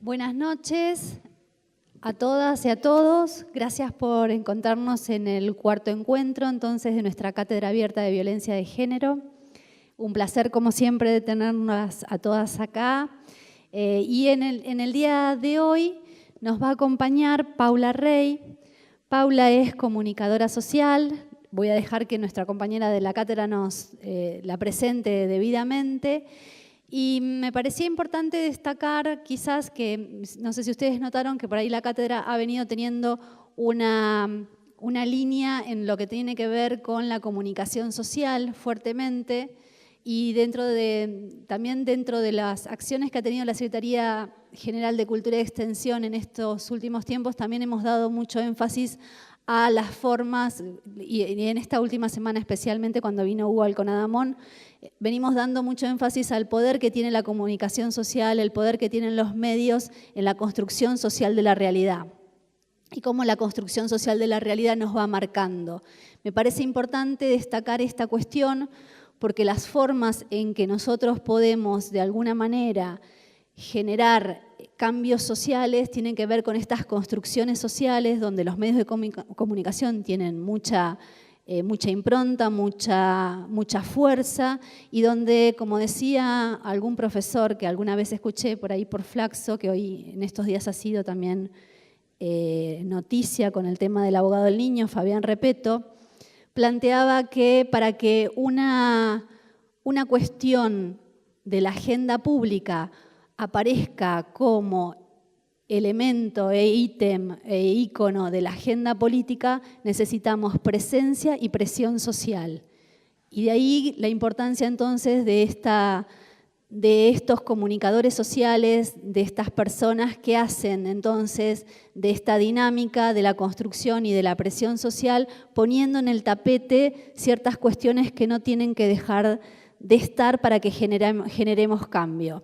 Buenas noches a todas y a todos. Gracias por encontrarnos en el cuarto encuentro entonces de nuestra Cátedra Abierta de Violencia de Género. Un placer, como siempre, de tenerlas a todas acá. Y en el día de hoy nos va a acompañar Paula Rey. Paula es comunicadora social. Voy a dejar que nuestra compañera de la cátedra nos la presente debidamente. Y me parecía importante destacar quizás que, no sé si ustedes notaron que por ahí la cátedra ha venido teniendo una línea en lo que tiene que ver con la comunicación social fuertemente y también dentro de las acciones que ha tenido la Secretaría General de Cultura y Extensión en estos últimos tiempos, también hemos dado mucho énfasis a las formas, y en esta última semana especialmente cuando vino Hugo Alconadamón, venimos dando mucho énfasis al poder que tiene la comunicación social, el poder que tienen los medios en la construcción social de la realidad y cómo la construcción social de la realidad nos va marcando. Me parece importante destacar esta cuestión porque las formas en que nosotros podemos de alguna manera generar cambios sociales tienen que ver con estas construcciones sociales donde los medios de comunicación tienen mucha impronta, mucha fuerza y donde, como decía algún profesor que alguna vez escuché por ahí por Flaxo, que hoy en estos días ha sido también noticia con el tema del abogado del niño, Fabián Repeto, planteaba que para que una cuestión de la agenda pública aparezca como elemento e ítem e ícono de la agenda política, necesitamos presencia y presión social. Y de ahí la importancia entonces de estos comunicadores sociales, de estas personas que hacen entonces de esta dinámica de la construcción y de la presión social, poniendo en el tapete ciertas cuestiones que no tienen que dejar de estar para que generemos cambio.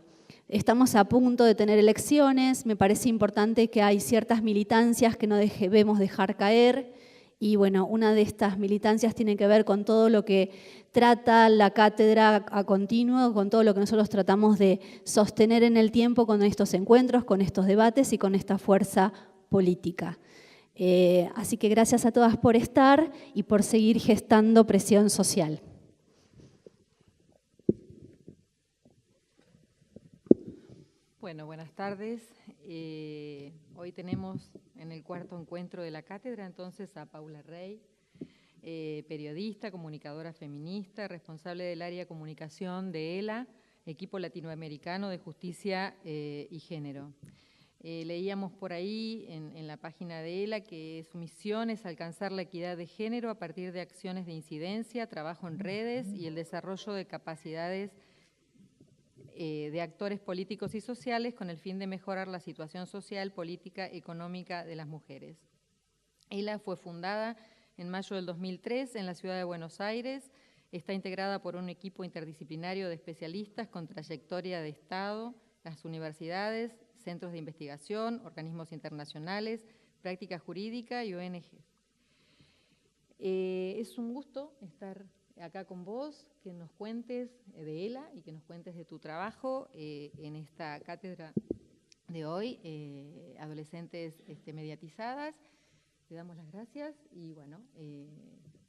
Estamos a punto de tener elecciones, me parece importante que hay ciertas militancias que no debemos dejar caer y bueno, una de estas militancias tiene que ver con todo lo que trata la cátedra a continuo, con todo lo que nosotros tratamos de sostener en el tiempo con estos encuentros, con estos debates y con esta fuerza política. Así que gracias a todas por estar y por seguir gestando presión social. Bueno, buenas tardes. Hoy tenemos en el cuarto encuentro de la cátedra entonces a Paula Rey, periodista, comunicadora feminista, responsable del área comunicación de ELA, Equipo Latinoamericano de Justicia y Género. Leíamos por ahí en la página de ELA que su misión es alcanzar la equidad de género a partir de acciones de incidencia, trabajo en redes y el desarrollo de capacidades de actores políticos y sociales con el fin de mejorar la situación social, política, económica de las mujeres. ELA fue fundada en mayo del 2003 en la ciudad de Buenos Aires. Está integrada por un equipo interdisciplinario de especialistas con trayectoria de Estado, las universidades, centros de investigación, organismos internacionales, práctica jurídica y ONGs. Es un gusto estar acá con vos, que nos cuentes de ELA y que nos cuentes de tu trabajo en esta cátedra de hoy, Adolescentes mediatizadas. Te damos las gracias y bueno,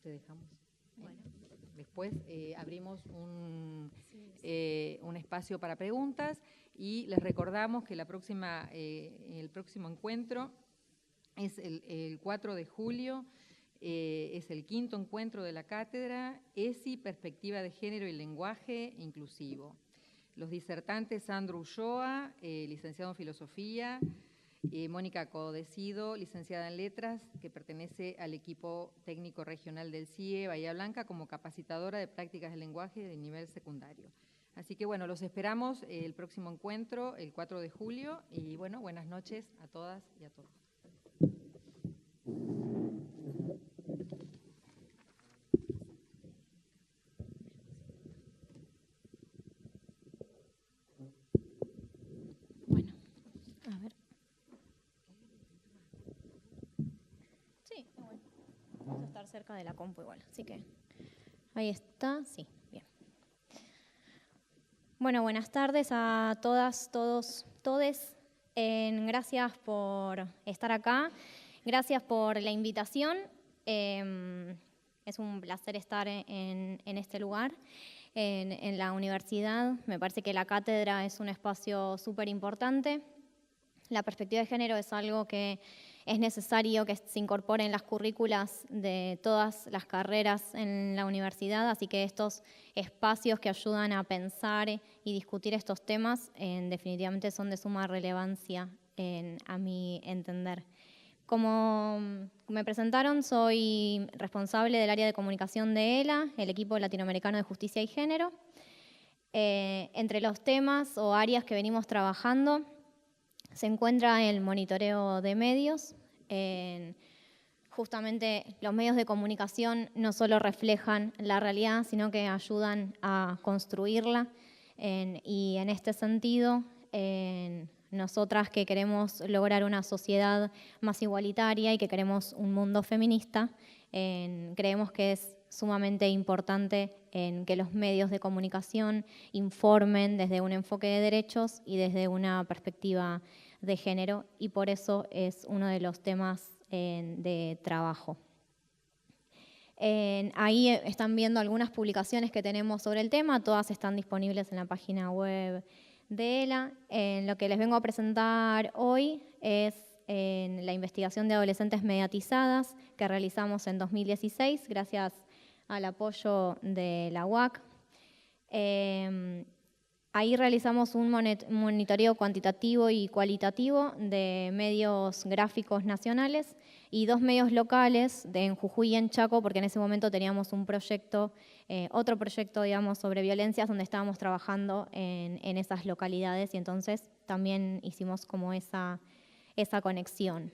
te dejamos. Bueno. Después abrimos un espacio para preguntas y les recordamos que el próximo encuentro es el 4 de julio, es el quinto encuentro de la cátedra ESI, Perspectiva de Género y Lenguaje Inclusivo. Los disertantes Sandro Ulloa, licenciado en Filosofía, Mónica Codecido, licenciada en Letras, que pertenece al equipo técnico regional del CIE Bahía Blanca como capacitadora de prácticas de lenguaje de nivel secundario. Así que bueno, los esperamos el próximo encuentro, el 4 de julio, y bueno, buenas noches a todas y a todos. Estar cerca de la compu igual, así que ahí está, sí, bien. Bueno, buenas tardes a todas, todos, todes. Gracias por estar acá, gracias por la invitación. Es un placer estar en este lugar, en la universidad. Me parece que la cátedra es un espacio súper importante. La perspectiva de género es algo que es necesario que se incorpore en las currículas de todas las carreras en la universidad, así que estos espacios que ayudan a pensar y discutir estos temas definitivamente son de suma relevancia a mi entender. Como me presentaron, soy responsable del área de comunicación de ELA, el equipo latinoamericano de justicia y género. Entre los temas o áreas que venimos trabajando se encuentra el monitoreo de medios. Justamente los medios de comunicación no solo reflejan la realidad, sino que ayudan a construirla. Y en este sentido, nosotras que queremos lograr una sociedad más igualitaria y que queremos un mundo feminista, creemos que es sumamente importante que los medios de comunicación informen desde un enfoque de derechos y desde una perspectiva de género, y por eso es uno de los temas de trabajo. Ahí están viendo algunas publicaciones que tenemos sobre el tema, todas están disponibles en la página web de ELA. Lo que les vengo a presentar hoy es la investigación de adolescentes mediatizadas que realizamos en 2016 gracias al apoyo de la UAC. Ahí realizamos un monitoreo cuantitativo y cualitativo de medios gráficos nacionales y 2 medios locales en Jujuy y en Chaco, porque en ese momento teníamos un proyecto, otro proyecto, digamos, sobre violencias donde estábamos trabajando en esas localidades, y entonces también hicimos como esa conexión.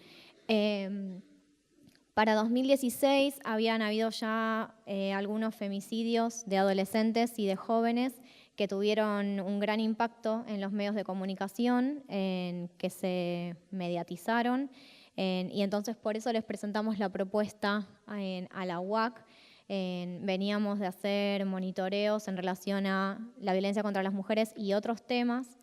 Para 2016 habían habido ya algunos femicidios de adolescentes y de jóvenes que tuvieron un gran impacto en los medios de comunicación, que se mediatizaron, y entonces por eso les presentamos la propuesta a la UAC. Veníamos de hacer monitoreos en relación a la violencia contra las mujeres y otros temas,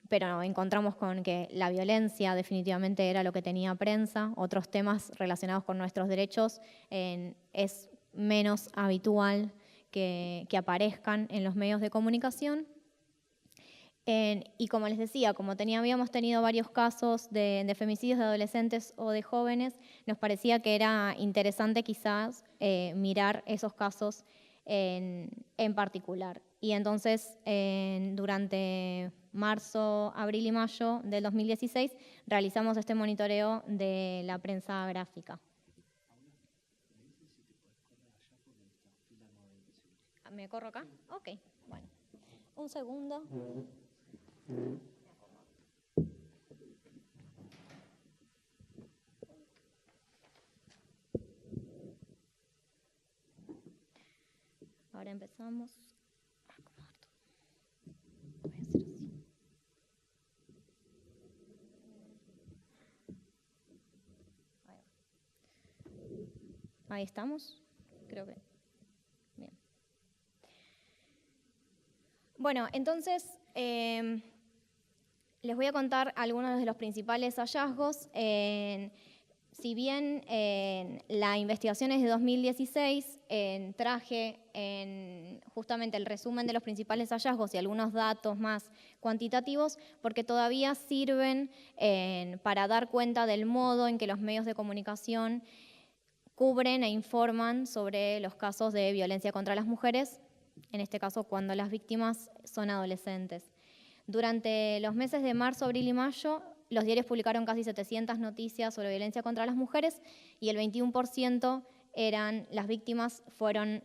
pero encontramos con que la violencia definitivamente era lo que tenía prensa. Otros temas relacionados con nuestros derechos es menos habitual que aparezcan en los medios de comunicación. Y como les decía, como habíamos tenido varios casos de femicidios de adolescentes o de jóvenes, nos parecía que era interesante quizás mirar esos casos en particular. Y entonces, durante marzo, abril y mayo del 2016, realizamos este monitoreo de la prensa gráfica. ¿Me corro acá? Ok, bueno. Un segundo. Ahora empezamos. Voy a hacer así. Ahí estamos. Creo que. Bien. Bueno, entonces les voy a contar algunos de los principales hallazgos. Si bien la investigación es de 2016, traje justamente el resumen de los principales hallazgos y algunos datos más cuantitativos, porque todavía sirven para dar cuenta del modo en que los medios de comunicación cubren e informan sobre los casos de violencia contra las mujeres, en este caso cuando las víctimas son adolescentes. Durante los meses de marzo, abril y mayo, los diarios publicaron casi 700 noticias sobre violencia contra las mujeres y el 21% las víctimas fueron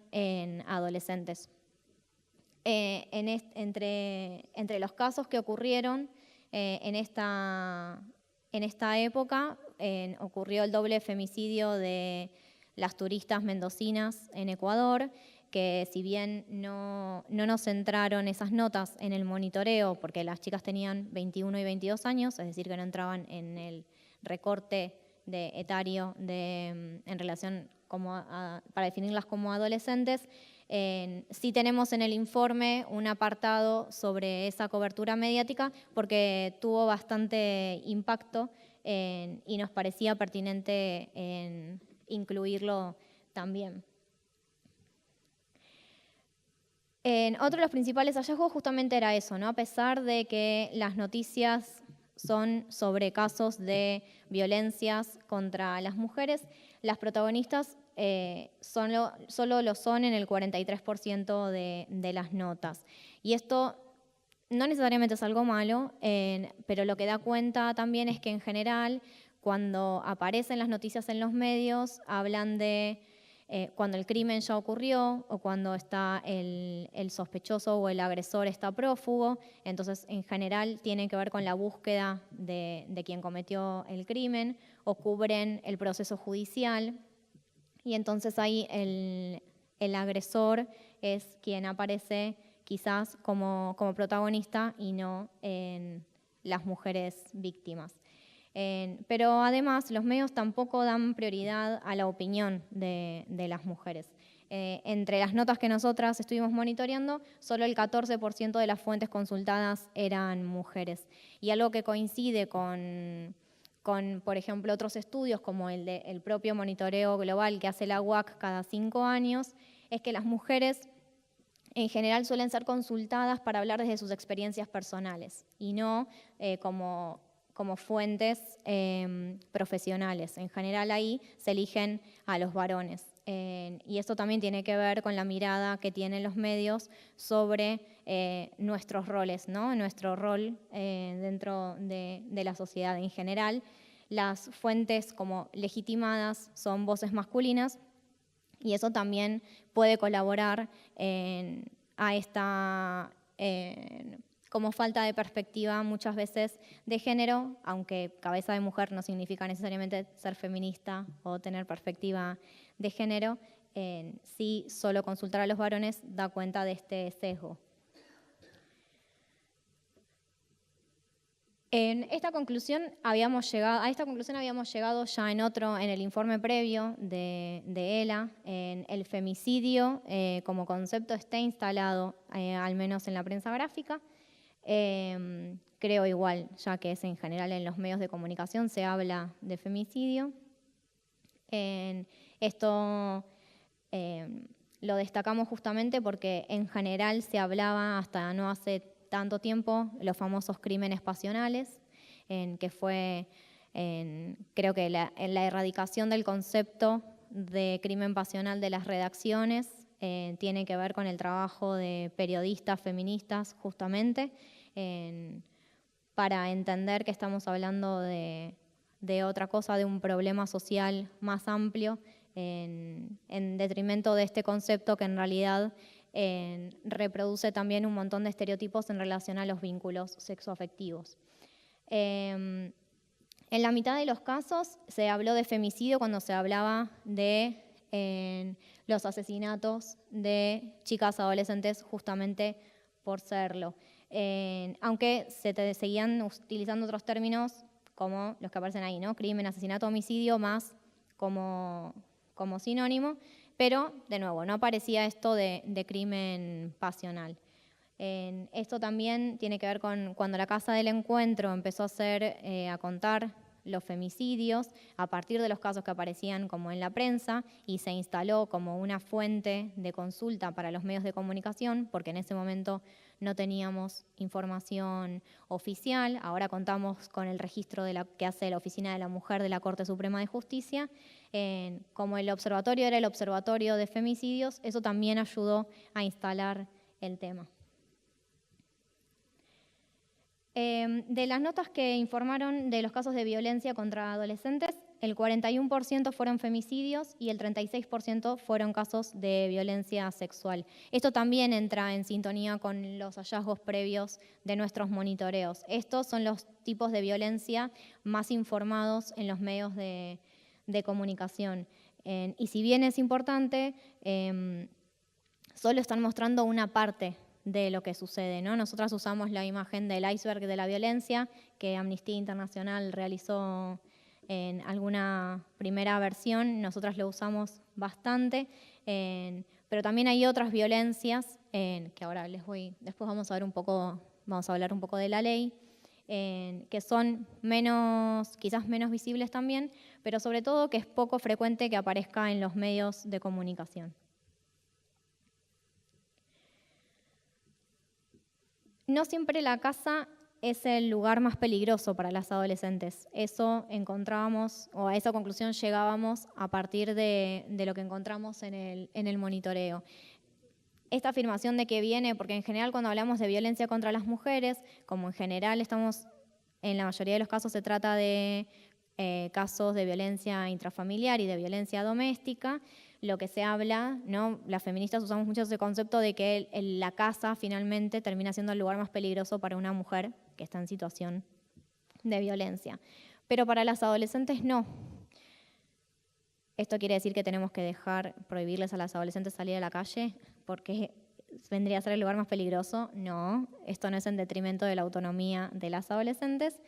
adolescentes. Entre los casos que ocurrieron en esta época, ocurrió el doble femicidio de las turistas mendocinas en Ecuador, que si bien no nos centraron esas notas en el monitoreo, porque las chicas tenían 21 y 22 años, es decir, que no entraban en el recorte etario en relación para definirlas como adolescentes, Sí tenemos en el informe un apartado sobre esa cobertura mediática porque tuvo bastante impacto y nos parecía pertinente incluirlo también. Otro de los principales hallazgos justamente era eso, ¿no? A pesar de que las noticias son sobre casos de violencias contra las mujeres, las protagonistas solo lo son en el 43% de las notas. Y esto no necesariamente es algo malo, pero lo que da cuenta también es que en general, cuando aparecen las noticias en los medios, hablan de cuando el crimen ya ocurrió o cuando está el sospechoso o el agresor está prófugo. Entonces, en general, tiene que ver con la búsqueda de quien cometió el crimen o cubren el proceso judicial. Y entonces ahí el agresor es quien aparece quizás como protagonista y no en las mujeres víctimas. Pero además los medios tampoco dan prioridad a la opinión de las mujeres. Entre las notas que nosotras estuvimos monitoreando, solo el 14% de las fuentes consultadas eran mujeres. Y algo que coincide con, por ejemplo, otros estudios como el propio monitoreo global que hace la UAC cada 5 años, es que las mujeres en general suelen ser consultadas para hablar desde sus experiencias personales y no como fuentes profesionales. En general ahí se eligen a los varones. Y esto también tiene que ver con la mirada que tienen los medios sobre nuestros roles, ¿no? Nuestro rol dentro de la sociedad en general. Las fuentes como legitimadas son voces masculinas y eso también puede colaborar a esta como falta de perspectiva muchas veces de género, aunque cabeza de mujer no significa necesariamente ser feminista o tener perspectiva de género, sí solo consultar a los varones da cuenta de este sesgo. A esta conclusión habíamos llegado ya en el informe previo de ELA. El femicidio como concepto está instalado, al menos en la prensa gráfica. Creo igual, ya que es en general en los medios de comunicación se habla de femicidio. Esto lo destacamos justamente porque en general se hablaba hasta no hace tanto tiempo los famosos crímenes pasionales, que fue, creo que la erradicación del concepto de crimen pasional de las redacciones tiene que ver con el trabajo de periodistas feministas justamente, para entender que estamos hablando de otra cosa, de un problema social más amplio, en detrimento de este concepto que en realidad reproduce también un montón de estereotipos en relación a los vínculos sexoafectivos. En la mitad de los casos se habló de femicidio cuando se hablaba de los asesinatos de chicas adolescentes justamente por serlo. Aunque se seguían utilizando otros términos como los que aparecen ahí, ¿no? Crimen, asesinato, homicidio, más como sinónimo, pero de nuevo, no aparecía esto de crimen pasional. Esto también tiene que ver con cuando la Casa del Encuentro empezó a contar los femicidios a partir de los casos que aparecían como en la prensa y se instaló como una fuente de consulta para los medios de comunicación, porque en ese momento no teníamos información oficial. Ahora contamos con el registro que hace la Oficina de la Mujer de la Corte Suprema de Justicia. Como el observatorio era el observatorio de femicidios, eso también ayudó a instalar el tema. De las notas que informaron de los casos de violencia contra adolescentes, el 41% fueron femicidios y el 36% fueron casos de violencia sexual. Esto también entra en sintonía con los hallazgos previos de nuestros monitoreos. Estos son los tipos de violencia más informados en los medios de comunicación. Y si bien es importante, solo están mostrando una parte de lo que sucede, ¿no? Nosotras usamos la imagen del iceberg de la violencia que Amnistía Internacional realizó en alguna primera versión. Nosotras lo usamos bastante Pero también hay otras violencias, que ahora después vamos a hablar un poco de la ley, que son quizás menos visibles también, pero sobre todo que es poco frecuente que aparezca en los medios de comunicación. No siempre la casa es el lugar más peligroso para las adolescentes. Eso encontrábamos, o a esa conclusión llegábamos a partir de lo que encontramos en el monitoreo. Esta afirmación de que viene, porque en general cuando hablamos de violencia contra las mujeres, como en general en la mayoría de los casos se trata de casos de violencia intrafamiliar y de violencia doméstica, lo que se habla, ¿no? Las feministas usamos mucho ese concepto de que la casa finalmente termina siendo el lugar más peligroso para una mujer que está en situación de violencia. Pero para las adolescentes no. ¿Esto quiere decir que tenemos que prohibirles a las adolescentes salir a la calle porque vendría a ser el lugar más peligroso? No, esto no es en detrimento de la autonomía de las adolescentes,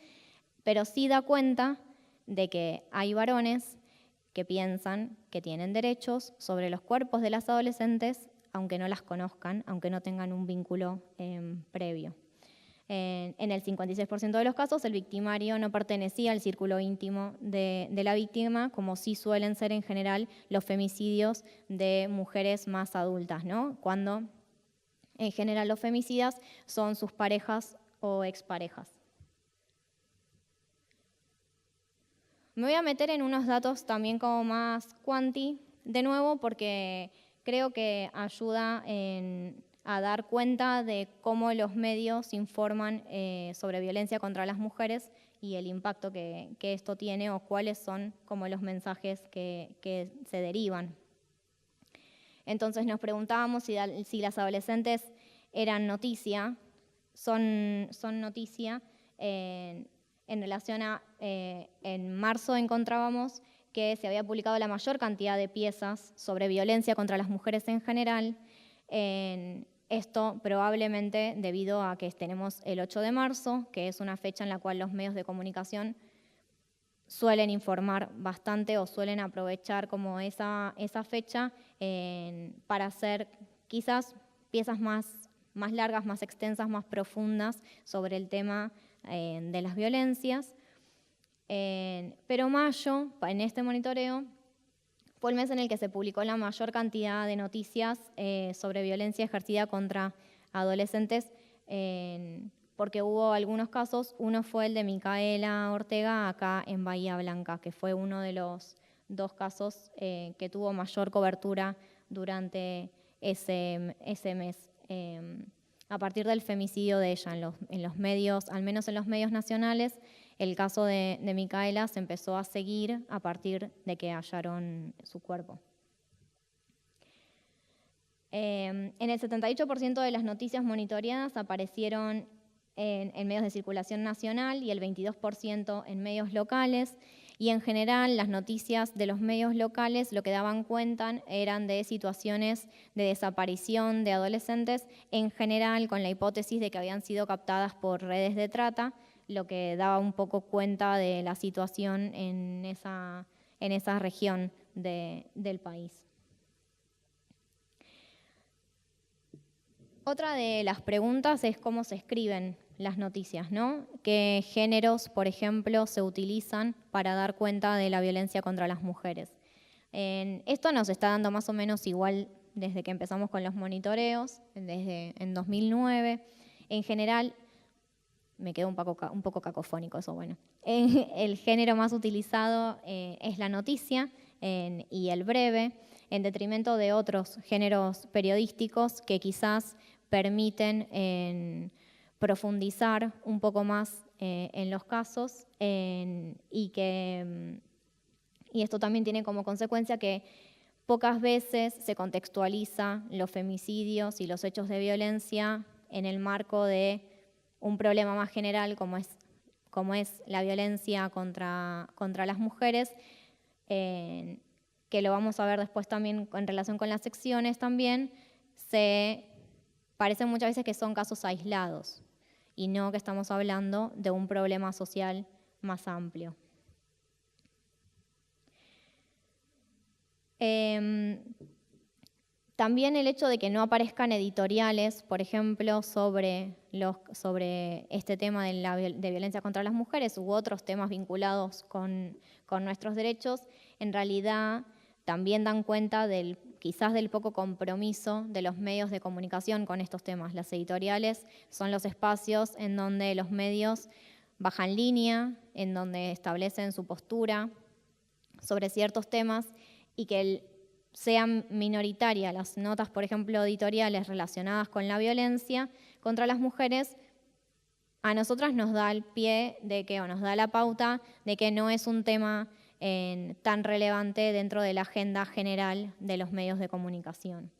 pero sí da cuenta de que hay varones que piensan que tienen derechos sobre los cuerpos de las adolescentes, aunque no las conozcan, aunque no tengan un vínculo previo. En el 56% de los casos, el victimario no pertenecía al círculo íntimo de la víctima, como sí suelen ser en general los femicidios de mujeres más adultas, ¿no? Cuando en general los femicidas son sus parejas o exparejas. Me voy a meter en unos datos también como más cuanti, de nuevo, porque creo que ayuda a dar cuenta de cómo los medios informan sobre violencia contra las mujeres y el impacto que esto tiene o cuáles son como los mensajes que se derivan. Entonces nos preguntábamos si las adolescentes eran noticia, son noticia. En relación a, en marzo encontrábamos que se había publicado la mayor cantidad de piezas sobre violencia contra las mujeres en general. Esto probablemente debido a que tenemos el 8 de marzo, que es una fecha en la cual los medios de comunicación suelen informar bastante o suelen aprovechar como esa fecha para hacer quizás piezas más largas, más extensas, más profundas sobre el tema de las violencias. Pero mayo, en este monitoreo, fue el mes en el que se publicó la mayor cantidad de noticias sobre violencia ejercida contra adolescentes, porque hubo algunos casos. Uno fue el de Micaela Ortega acá en Bahía Blanca, que fue uno de los 2 casos que tuvo mayor cobertura durante ese mes. A partir del femicidio de ella en los medios, al menos en los medios nacionales, el caso de Micaela se empezó a seguir a partir de que hallaron su cuerpo. En el 78% de las noticias monitoreadas aparecieron en medios de circulación nacional y el 22% en medios locales. Y en general las noticias de los medios locales lo que daban cuenta eran de situaciones de desaparición de adolescentes, en general con la hipótesis de que habían sido captadas por redes de trata, lo que daba un poco cuenta de la situación en esa región del país. Otra de las preguntas es cómo se escriben las noticias, ¿no? ¿Qué géneros, por ejemplo, se utilizan para dar cuenta de la violencia contra las mujeres? Esto nos está dando más o menos igual desde que empezamos con los monitoreos, en 2009. En general, me quedó un poco cacofónico eso, bueno. El género más utilizado es la noticia y el breve, en detrimento de otros géneros periodísticos que quizás permiten profundizar un poco más en los casos y esto también tiene como consecuencia que pocas veces se contextualiza los femicidios y los hechos de violencia en el marco de un problema más general como es la violencia contra las mujeres, que lo vamos a ver después también en relación con las secciones también. Parece muchas veces que son casos aislados y no que estamos hablando de un problema social más amplio. También el hecho de que no aparezcan editoriales, por ejemplo, sobre este tema de violencia contra las mujeres u otros temas vinculados con nuestros derechos, en realidad también dan cuenta quizás del poco compromiso de los medios de comunicación con estos temas. Las editoriales son los espacios en donde los medios bajan línea, en donde establecen su postura sobre ciertos temas y que sean minoritarias las notas, por ejemplo, editoriales relacionadas con la violencia contra las mujeres, a nosotras nos da el pie o nos da la pauta de que no es un tema tan relevante dentro de la agenda general de los medios de comunicación.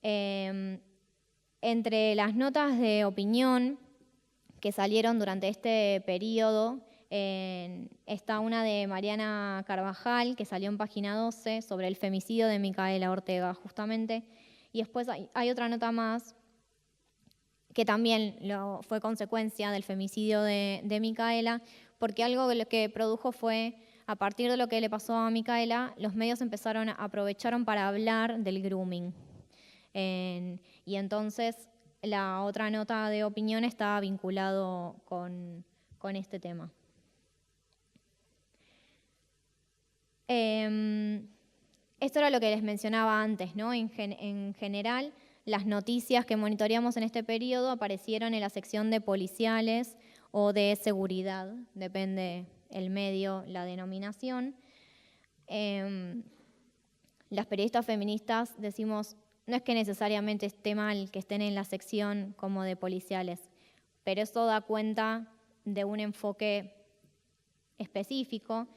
Entre las notas de opinión que salieron durante este periodo, está una de Mariana Carvajal, que salió en Página 12, sobre el femicidio de Micaela Ortega, justamente. Y después hay otra nota más, que también fue consecuencia del femicidio de Micaela, porque algo que produjo fue, a partir de lo que le pasó a Micaela, los medios aprovecharon para hablar del grooming. Y entonces la otra nota de opinión está vinculado con este tema. Esto era lo que les mencionaba antes, ¿no? En general, las noticias que monitoreamos en este periodo aparecieron en la sección de policiales o de seguridad, depende el medio, la denominación. Las periodistas feministas decimos, no es que necesariamente esté mal que estén en la sección como de policiales, pero esto da cuenta de un enfoque específico.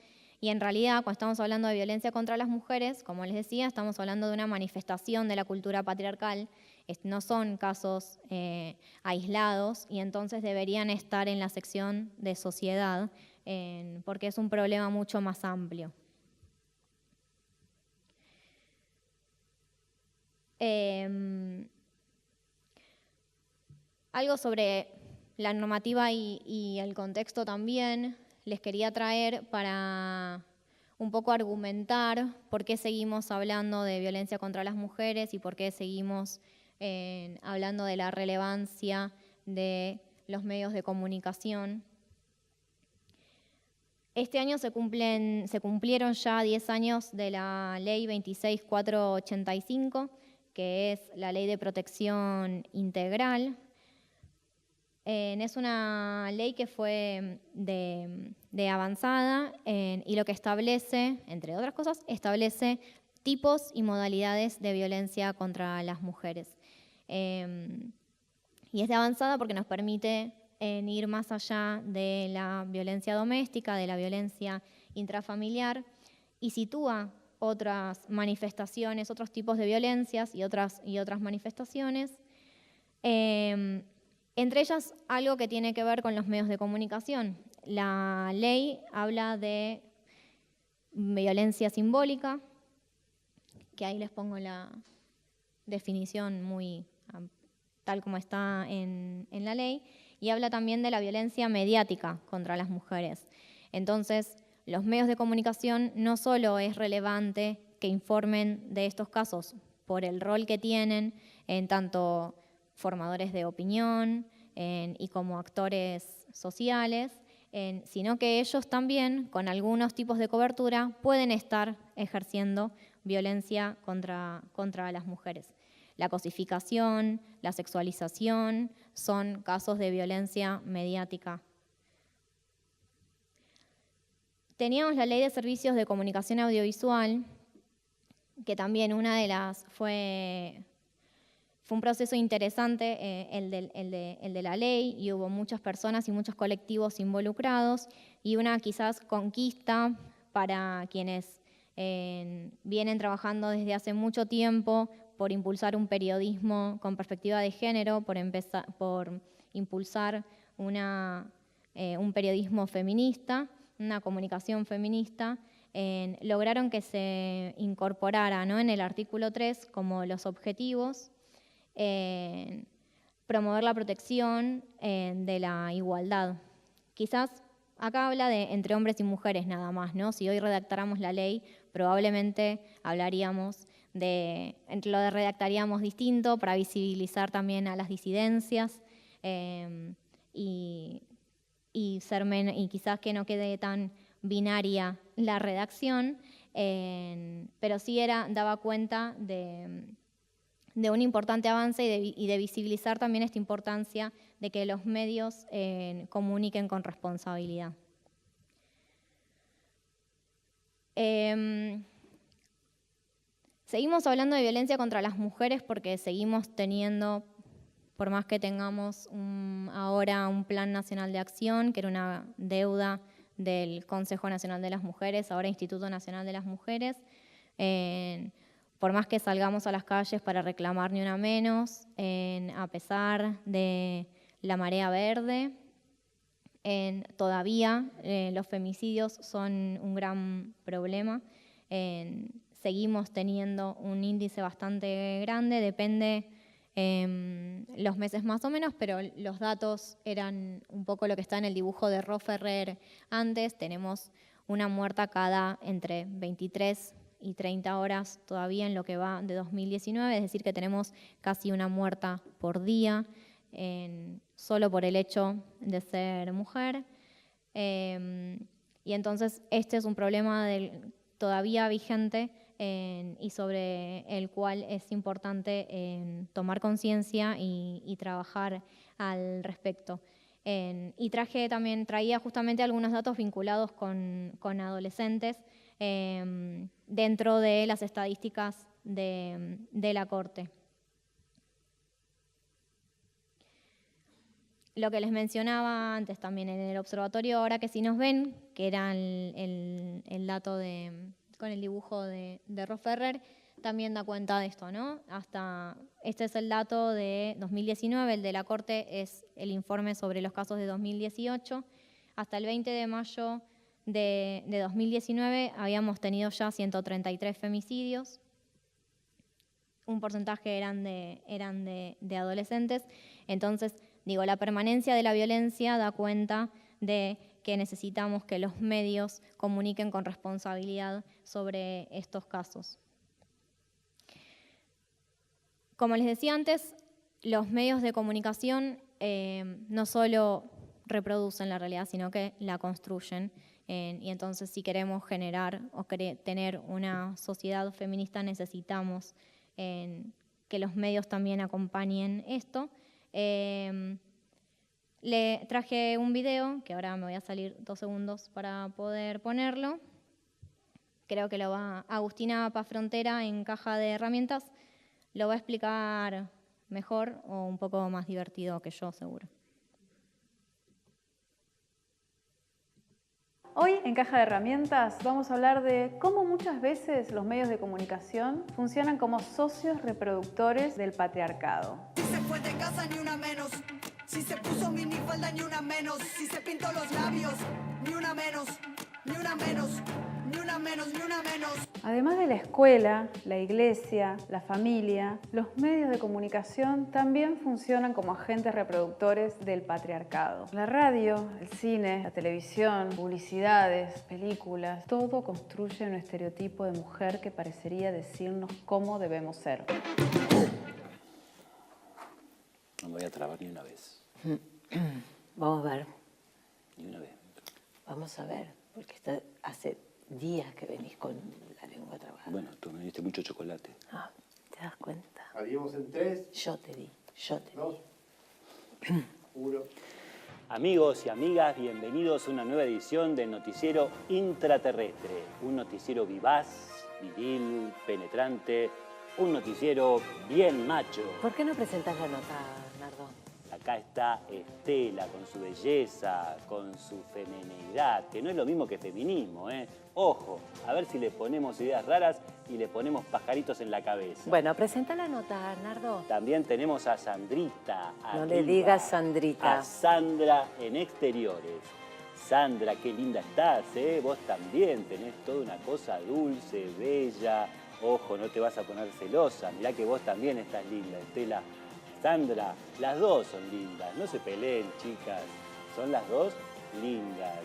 Y en realidad, cuando estamos hablando de violencia contra las mujeres, como les decía, estamos hablando de una manifestación de la cultura patriarcal. No son casos aislados y entonces deberían estar en la sección de sociedad, porque es un problema mucho más amplio. Algo sobre la normativa y el contexto también les quería traer para un poco argumentar por qué seguimos hablando de violencia contra las mujeres y por qué seguimos hablando de la relevancia de los medios de comunicación. Este año se cumplieron ya 10 años de la Ley 26485, que es la Ley de Protección Integral. Es una ley que fue de avanzada y lo que establece, entre otras cosas, establece tipos y modalidades de violencia contra las mujeres. Y es de avanzada porque nos permite ir más allá de la violencia doméstica, de la violencia intrafamiliar, y sitúa otras manifestaciones, otros tipos de violencias y otras manifestaciones. Entre ellas, algo que tiene que ver con los medios de comunicación. La ley habla de violencia simbólica, que ahí les pongo la definición muy tal como está en la ley, y habla también de la violencia mediática contra las mujeres. Entonces, los medios de comunicación no solo es relevante que informen de estos casos por el rol que tienen en tanto formadores de opinión y como actores sociales, sino que ellos también, con algunos tipos de cobertura, pueden estar ejerciendo violencia contra las mujeres. La cosificación, la sexualización son casos de violencia mediática. Teníamos la Ley de Servicios de Comunicación Audiovisual, que también fue un proceso interesante el de la ley, y hubo muchas personas y muchos colectivos involucrados, y una quizás conquista para quienes vienen trabajando desde hace mucho tiempo por impulsar un periodismo con perspectiva de género, por impulsar un periodismo feminista, una comunicación feminista. Lograron que se incorporara, ¿no?, en el artículo 3 como los objetivos, promover la protección de la igualdad. Quizás acá habla de entre hombres y mujeres nada más, ¿no? Si hoy redactáramos la ley, probablemente hablaríamos lo de redactaríamos distinto para visibilizar también a las disidencias y quizás que no quede tan binaria la redacción, pero sí daba cuenta de un importante avance y de visibilizar también esta importancia de que los medios comuniquen con responsabilidad. Seguimos hablando de violencia contra las mujeres porque seguimos teniendo, por más que tengamos ahora un Plan Nacional de Acción, que era una deuda del Consejo Nacional de las Mujeres, ahora Instituto Nacional de las Mujeres, por más que salgamos a las calles para reclamar ni una menos, a pesar de la marea verde, todavía los femicidios son un gran problema. Seguimos teniendo un índice bastante grande, depende los meses más o menos, pero los datos eran un poco lo que está en el dibujo de Ro Ferrer antes. Tenemos una muerta cada entre 23 y 30 horas todavía en lo que va de 2019, es decir que tenemos casi una muerta por día, solo por el hecho de ser mujer. Y entonces este es un problema todavía vigente y sobre el cual es importante tomar conciencia y trabajar al respecto. Y traía justamente algunos datos vinculados con adolescentes dentro de las estadísticas de la Corte. Lo que les mencionaba antes también en el observatorio, ahora que si nos ven, que era el dato con el dibujo de Ro Ferrer, también da cuenta de esto, ¿no? Este es el dato de 2019, el de la Corte es el informe sobre los casos de 2018. Hasta el 20 de mayo de 2019 habíamos tenido ya 133 femicidios. Un porcentaje eran de adolescentes. Entonces, la permanencia de la violencia da cuenta de que necesitamos que los medios comuniquen con responsabilidad sobre estos casos. Como les decía antes, los medios de comunicación no solo reproducen la realidad, sino que la construyen. Y entonces, si queremos generar o tener una sociedad feminista, necesitamos que los medios también acompañen esto. Le traje un video, que ahora me voy a salir 2 segundos para poder ponerlo. Creo que lo va Agustina Paz-Frontera en Caja de Herramientas. Lo va a explicar mejor o un poco más divertido que yo, seguro. Hoy en Caja de Herramientas vamos a hablar de cómo muchas veces los medios de comunicación funcionan como socios reproductores del patriarcado. Si se fue de casa ni una menos, si se puso minifalda ni una menos, si se pintó los labios ni una menos, ni una menos, ni una menos, ni una menos. Además de la escuela, la iglesia, la familia, los medios de comunicación también funcionan como agentes reproductores del patriarcado. La radio, el cine, la televisión, publicidades, películas, todo construye un estereotipo de mujer que parecería decirnos cómo debemos ser. No me voy a trabar ni una vez. Vamos a ver. Ni una vez. Vamos a ver, porque hace días que venís con la lengua trabada. Bueno, tú me diste mucho chocolate. Ah, ¿te das cuenta? Haríamos en 3. Yo te di. 2. 1. Amigos y amigas, bienvenidos a una nueva edición del Noticiero Intraterrestre. Un noticiero vivaz, viril, penetrante, un noticiero bien macho. ¿Por qué no presentas la nota, Nardo? Acá está Estela con su belleza, con su feminidad, que no es lo mismo que feminismo, ¿eh? Ojo, a ver si le ponemos ideas raras y le ponemos pajaritos en la cabeza. Bueno, presenta la nota, Nardo. También tenemos a Sandrita. No arriba, le digas Sandrita. A Sandra en exteriores. Sandra, qué linda estás, ¿eh? Vos también tenés toda una cosa dulce, bella. Ojo, no te vas a poner celosa. Mirá que vos también estás linda, Estela. Sandra, las dos son lindas. No se peleen, chicas. Son las dos lindas.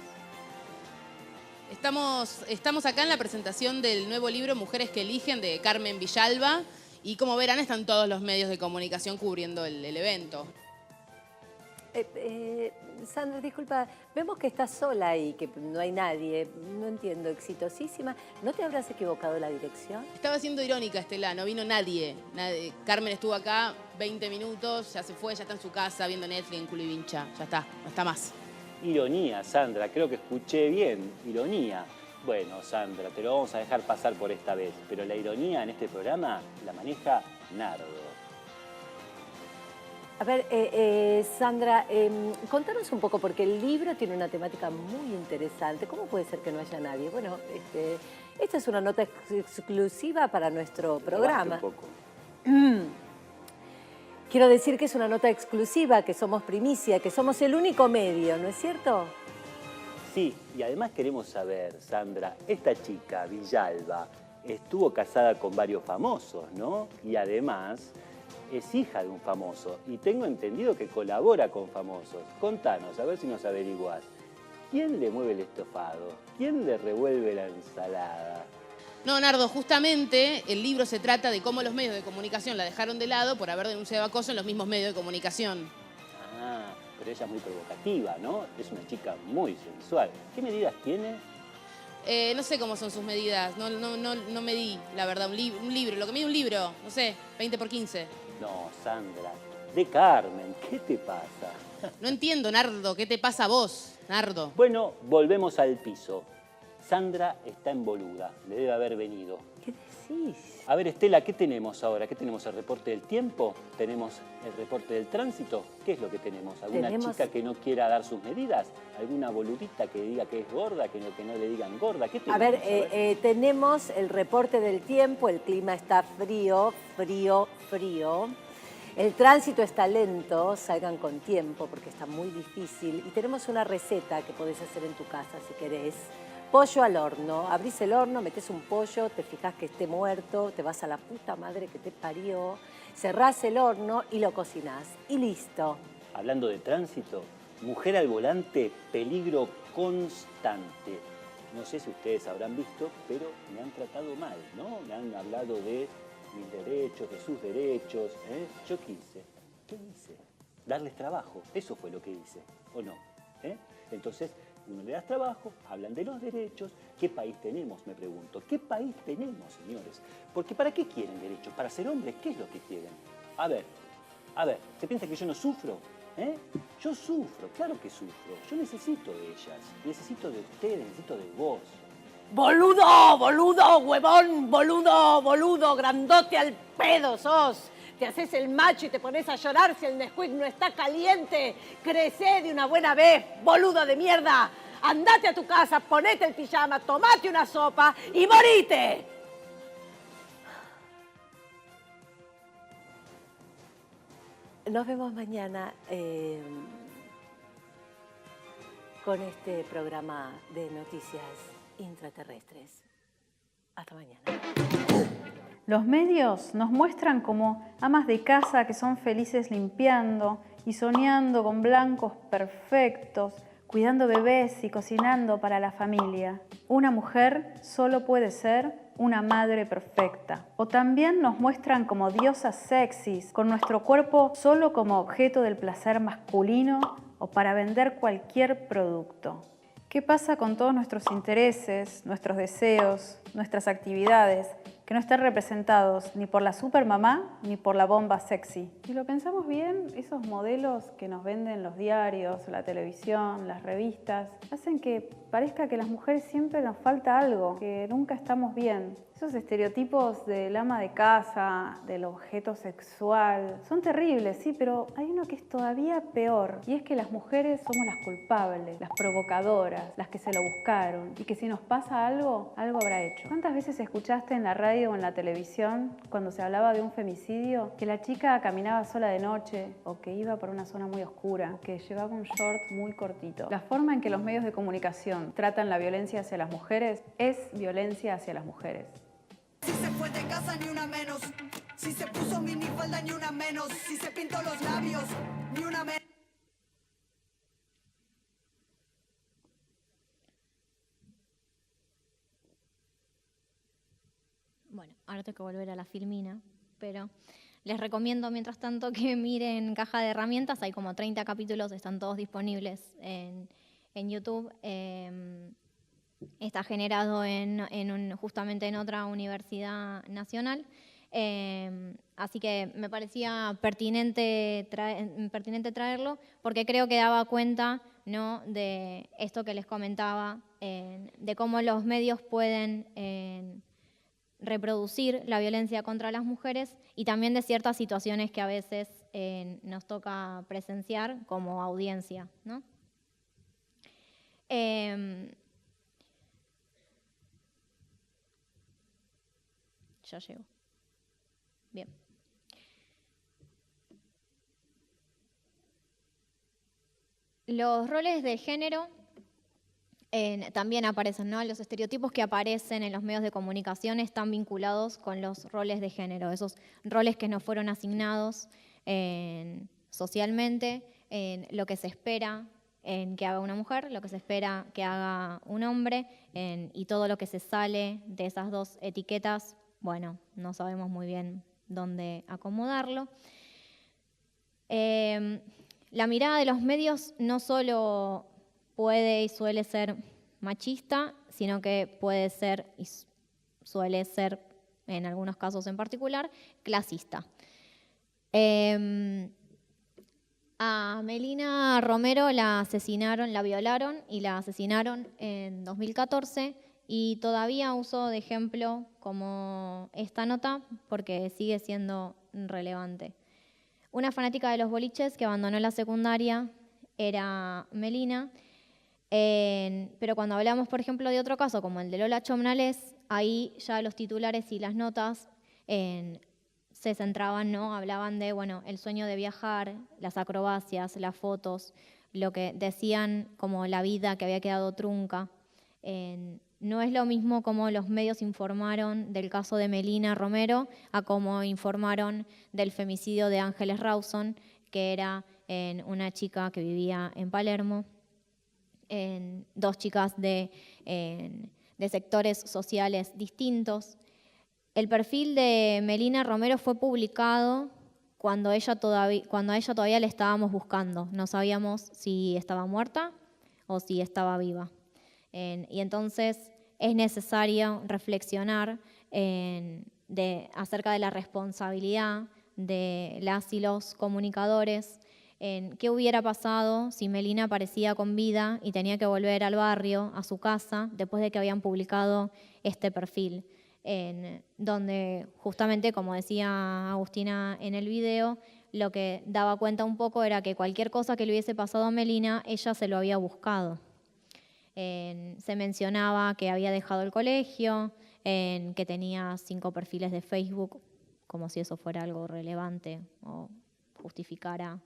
Estamos acá en la presentación del nuevo libro Mujeres que eligen de Carmen Villalba y como verán están todos los medios de comunicación cubriendo el evento. Sandra, disculpa, vemos que estás sola y que no hay nadie. No entiendo, exitosísima. ¿No te habrás equivocado la dirección? Estaba siendo irónica, Estela, no vino nadie. Carmen estuvo acá 20 minutos, ya se fue, ya está en su casa viendo Netflix en culo y vincha. Ya está, no está más. Ironía, Sandra, creo que escuché bien, ironía. Bueno, Sandra, te lo vamos a dejar pasar por esta vez, pero la ironía en este programa la maneja Nardo. A ver, Sandra, contanos un poco, porque el libro tiene una temática muy interesante. ¿Cómo puede ser que no haya nadie? Bueno, esta es una nota exclusiva para nuestro programa. Un poco. Quiero decir que es una nota exclusiva, que somos primicia, que somos el único medio, ¿no es cierto? Sí, y además queremos saber, Sandra, esta chica, Villalba, estuvo casada con varios famosos, ¿no? Y además es hija de un famoso y tengo entendido que colabora con famosos. Contanos, a ver si nos averiguás. ¿Quién le mueve el estofado? ¿Quién le revuelve la ensalada? No, Nardo, justamente el libro se trata de cómo los medios de comunicación la dejaron de lado por haber denunciado acoso en los mismos medios de comunicación. Ah, pero ella es muy provocativa, ¿no? Es una chica muy sensual. ¿Qué medidas tiene? No sé cómo son sus medidas, no medí, la verdad, un libro, lo que mide un libro, no sé, 20 por 15. No, Sandra, de Carmen, ¿qué te pasa? No entiendo, Nardo, ¿qué te pasa a vos, Nardo? Bueno, volvemos al piso. Sandra está en boluda, le debe haber venido. ¿Qué decís? A ver, Estela, ¿qué tenemos ahora? ¿Qué tenemos? ¿El reporte del tiempo? ¿Tenemos el reporte del tránsito? ¿Qué es lo que tenemos? ¿Alguna chica que no quiera dar sus medidas? ¿Alguna boludita que diga que es gorda, que no le digan gorda? ¿Qué tenemos? A ver, tenemos el reporte del tiempo, el clima está frío. El tránsito está lento, salgan con tiempo porque está muy difícil. Y tenemos una receta que podés hacer en tu casa si querés. Pollo al horno. Abrís el horno, metés un pollo, te fijás que esté muerto, te vas a la puta madre que te parió, cerrás el horno y lo cocinás. Y listo. Hablando de tránsito, mujer al volante, peligro constante. No sé si ustedes habrán visto, pero me han tratado mal, ¿no? Me han hablado de mis derechos, de sus derechos. ¿Yo qué hice? ¿Qué hice? Darles trabajo. Eso fue lo que hice, ¿o no? Entonces, uno le das trabajo, hablan de los derechos. ¿Qué país tenemos? Me pregunto. ¿Qué país tenemos, señores? Porque ¿para qué quieren derechos? ¿Para ser hombres? ¿Qué es lo que quieren? A ver, ¿se piensa que yo no sufro? Yo sufro, claro que sufro. Yo necesito de ellas, necesito de ustedes, necesito de vos. Boludo, huevón, boludo, grandote al pedo sos. Te haces el macho y te pones a llorar si el Nesquik no está caliente. Crecé de una buena vez, boludo de mierda. Andate a tu casa, ponete el pijama, tomate una sopa y morite. Nos vemos mañana con este programa de noticias intraterrestres. Hasta mañana. Los medios nos muestran como amas de casa que son felices limpiando y soñando con blancos perfectos, cuidando bebés y cocinando para la familia. Una mujer solo puede ser una madre perfecta. O también nos muestran como diosas sexys, con nuestro cuerpo solo como objeto del placer masculino o para vender cualquier producto. ¿Qué pasa con todos nuestros intereses, nuestros deseos, nuestras actividades, que no estén representados ni por la supermamá ni por la bomba sexy? Si lo pensamos bien, esos modelos que nos venden los diarios, la televisión, las revistas, hacen que parezca que las mujeres siempre nos falta algo, que nunca estamos bien. Esos estereotipos del ama de casa, del objeto sexual, son terribles, sí, pero hay uno que es todavía peor, y es que las mujeres somos las culpables, las provocadoras, las que se lo buscaron, y que si nos pasa algo, algo habrá hecho. ¿Cuántas veces escuchaste en la radio o en la televisión, cuando se hablaba de un femicidio, que la chica caminaba sola de noche, o que iba por una zona muy oscura, que llevaba un short muy cortito? La forma en que los medios de comunicación tratan la violencia hacia las mujeres es violencia hacia las mujeres. Si se fue de casa ni una menos, si se puso minifalda ni una menos, si se pintó los labios ni una menos. Bueno, ahora tengo que volver a la filmina, pero les recomiendo mientras tanto que miren Caja de Herramientas. Hay como 30 capítulos, están todos disponibles en YouTube. Está generado justamente en otra universidad nacional. Así que me parecía pertinente traerlo, porque creo que daba cuenta, ¿no?, de esto que les comentaba, de cómo los medios pueden reproducir la violencia contra las mujeres y también de ciertas situaciones que a veces nos toca presenciar como audiencia, ¿no? Ya llego. Bien. Los roles de género también aparecen, ¿no? Los estereotipos que aparecen en los medios de comunicación están vinculados con los roles de género, esos roles que nos fueron asignados socialmente, en lo que se espera que haga una mujer, lo que se espera que haga un hombre, y todo lo que se sale de esas dos etiquetas, bueno, no sabemos muy bien dónde acomodarlo. La mirada de los medios no solo puede y suele ser machista, sino que puede ser y suele ser, en algunos casos en particular, clasista. A Melina Romero la violaron y la asesinaron en 2014, y todavía uso de ejemplo como esta nota porque sigue siendo relevante. Una fanática de los boliches que abandonó la secundaria era Melina, pero cuando hablamos, por ejemplo, de otro caso como el de Lola Chomnales, ahí ya los titulares y las notas se centraban, ¿no? Hablaban de, bueno, el sueño de viajar, las acrobacias, las fotos, lo que decían como la vida que había quedado trunca. No es lo mismo como los medios informaron del caso de Melina Romero a como informaron del femicidio de Ángeles Rawson, que era una chica que vivía en Palermo, dos chicas de sectores sociales distintos. El perfil de Melina Romero fue publicado cuando a ella todavía le estábamos buscando. No sabíamos si estaba muerta o si estaba viva. Y entonces es necesario reflexionar acerca de la responsabilidad de las y los comunicadores, en qué hubiera pasado si Melina aparecía con vida y tenía que volver al barrio, a su casa, después de que habían publicado este perfil, donde justamente, como decía Agustina en el video, lo que daba cuenta un poco era que cualquier cosa que le hubiese pasado a Melina, ella se lo había buscado. Se mencionaba que había dejado el colegio, que tenía 5 perfiles de Facebook, como si eso fuera algo relevante o justificara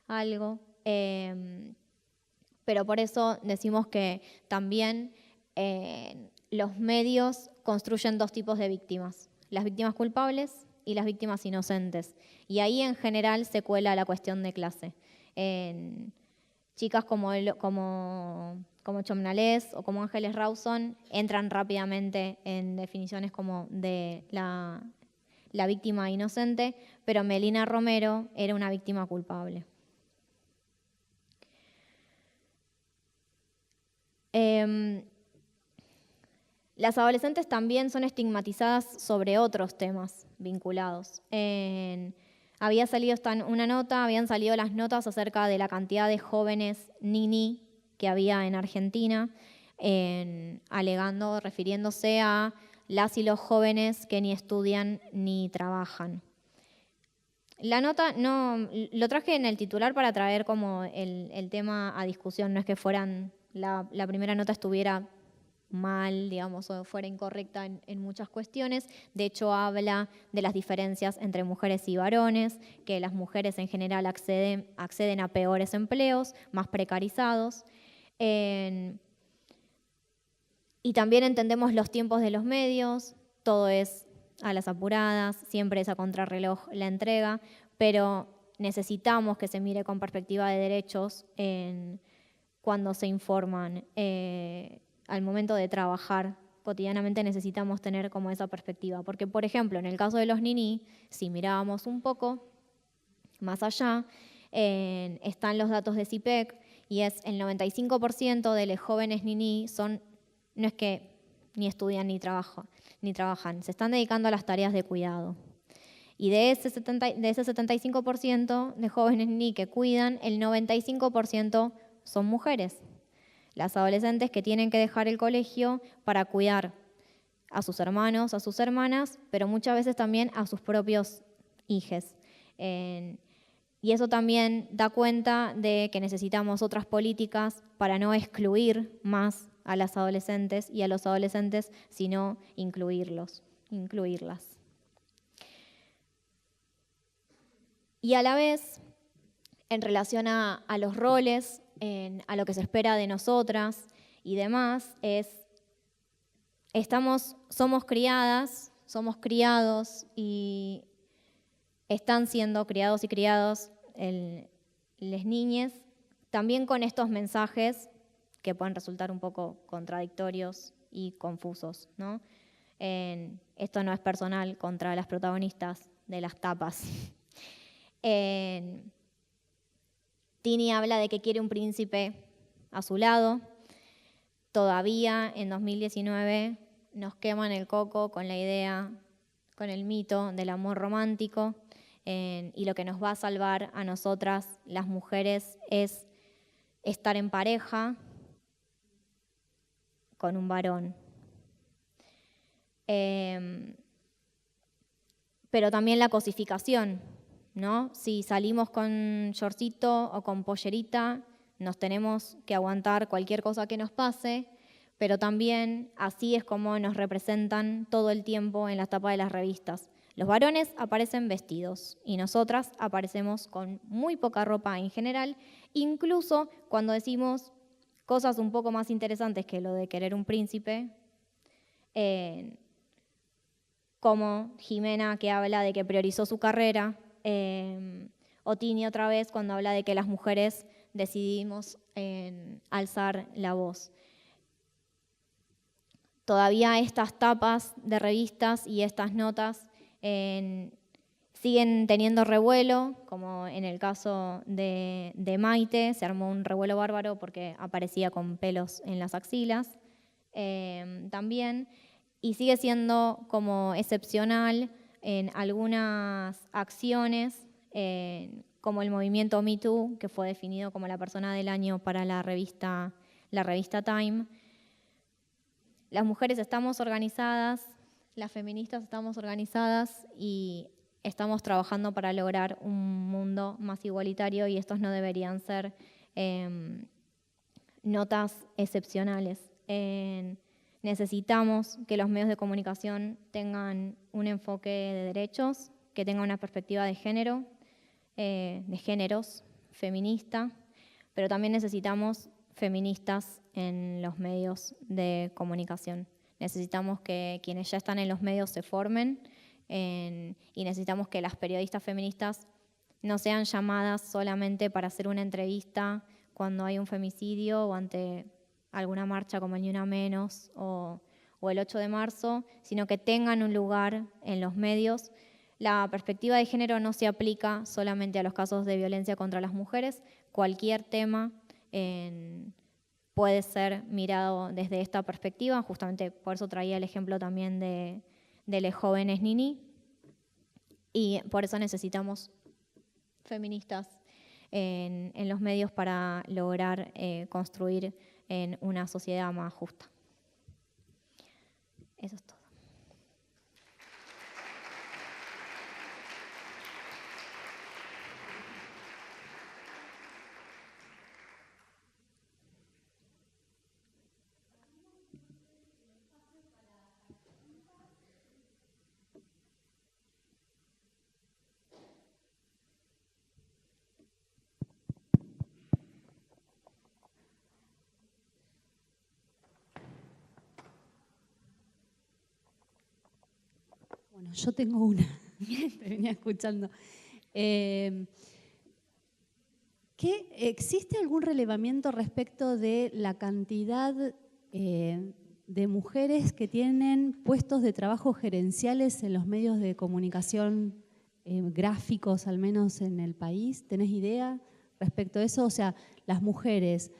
algo. Pero por eso decimos que también los medios construyen 2 tipos de víctimas: las víctimas culpables y las víctimas inocentes. Y ahí en general se cuela la cuestión de clase. Chicas como Chomnales o como Ángeles Rawson entran rápidamente en definiciones como de la víctima inocente, pero Melina Romero era una víctima culpable. Las adolescentes también son estigmatizadas sobre otros temas vinculados. Había salido habían salido las notas acerca de la cantidad de jóvenes nini que había en Argentina, refiriéndose a las y los jóvenes que ni estudian ni trabajan. La nota lo traje en el titular para traer como el tema a discusión, no es que la primera nota estuviera mal, digamos, o fuera incorrecta en muchas cuestiones. De hecho, habla de las diferencias entre mujeres y varones, que las mujeres en general acceden a peores empleos, más precarizados. Y también entendemos los tiempos de los medios, todo es a las apuradas, siempre es a contrarreloj la entrega, pero necesitamos que se mire con perspectiva de derechos cuando se informan al momento de trabajar cotidianamente necesitamos tener como esa perspectiva. Porque, por ejemplo, en el caso de los niní, si mirábamos un poco más allá, están los datos de CIPEC, y es el 95% de los jóvenes niní no es que ni estudian ni trabajan, se están dedicando a las tareas de cuidado. Y de ese 75% de jóvenes niní que cuidan, el 95% son mujeres. Las adolescentes que tienen que dejar el colegio para cuidar a sus hermanos, a sus hermanas, pero muchas veces también a sus propios hijos. Y eso también da cuenta de que necesitamos otras políticas para no excluir más a las adolescentes y a los adolescentes, sino incluirlas. Y a la vez, en relación a los roles, a lo que se espera de nosotras y demás, somos criadas, somos criados y están siendo criados y criadas las niñas, también con estos mensajes que pueden resultar un poco contradictorios y confusos, ¿no? Esto no es personal contra las protagonistas de las tapas. Tini habla de que quiere un príncipe a su lado. Todavía en 2019 nos queman el coco con la idea, con el mito del amor romántico, y lo que nos va a salvar a nosotras, las mujeres, es estar en pareja con un varón. Pero también la cosificación, ¿no? Si salimos con shortcito o con pollerita, nos tenemos que aguantar cualquier cosa que nos pase, pero también así es como nos representan todo el tiempo en las tapas de las revistas. Los varones aparecen vestidos y nosotras aparecemos con muy poca ropa en general, incluso cuando decimos cosas un poco más interesantes que lo de querer un príncipe, como Jimena, que habla de que priorizó su carrera, o Tini otra vez cuando habla de que las mujeres decidimos alzar la voz. Todavía estas tapas de revistas y estas notas siguen teniendo revuelo, como en el caso de Maite, se armó un revuelo bárbaro porque aparecía con pelos en las axilas también, y sigue siendo como excepcional en algunas acciones, como el movimiento Me Too, que fue definido como la persona del año para la revista Time. Las mujeres estamos organizadas, las feministas estamos organizadas y estamos trabajando para lograr un mundo más igualitario, y estos no deberían ser notas excepcionales. Necesitamos que los medios de comunicación tengan un enfoque de derechos, que tengan una perspectiva de género, de géneros, feminista, pero también necesitamos feministas en los medios de comunicación. Necesitamos que quienes ya están en los medios se formen y necesitamos que las periodistas feministas no sean llamadas solamente para hacer una entrevista cuando hay un femicidio o ante alguna marcha como el Ni Una Menos o el 8 de marzo, sino que tengan un lugar en los medios. La perspectiva de género no se aplica solamente a los casos de violencia contra las mujeres. Cualquier tema puede ser mirado desde esta perspectiva. Justamente por eso traía el ejemplo también de los jóvenes niní. Y por eso necesitamos feministas en los medios para lograr construir en una sociedad más justa. Eso es todo. Bueno, yo tengo una, te venía escuchando. ¿Existe algún relevamiento respecto de la cantidad de de mujeres que tienen puestos de trabajo gerenciales en los medios de comunicación gráficos, al menos en el país. ¿Tenés idea respecto a eso? O sea, las mujeres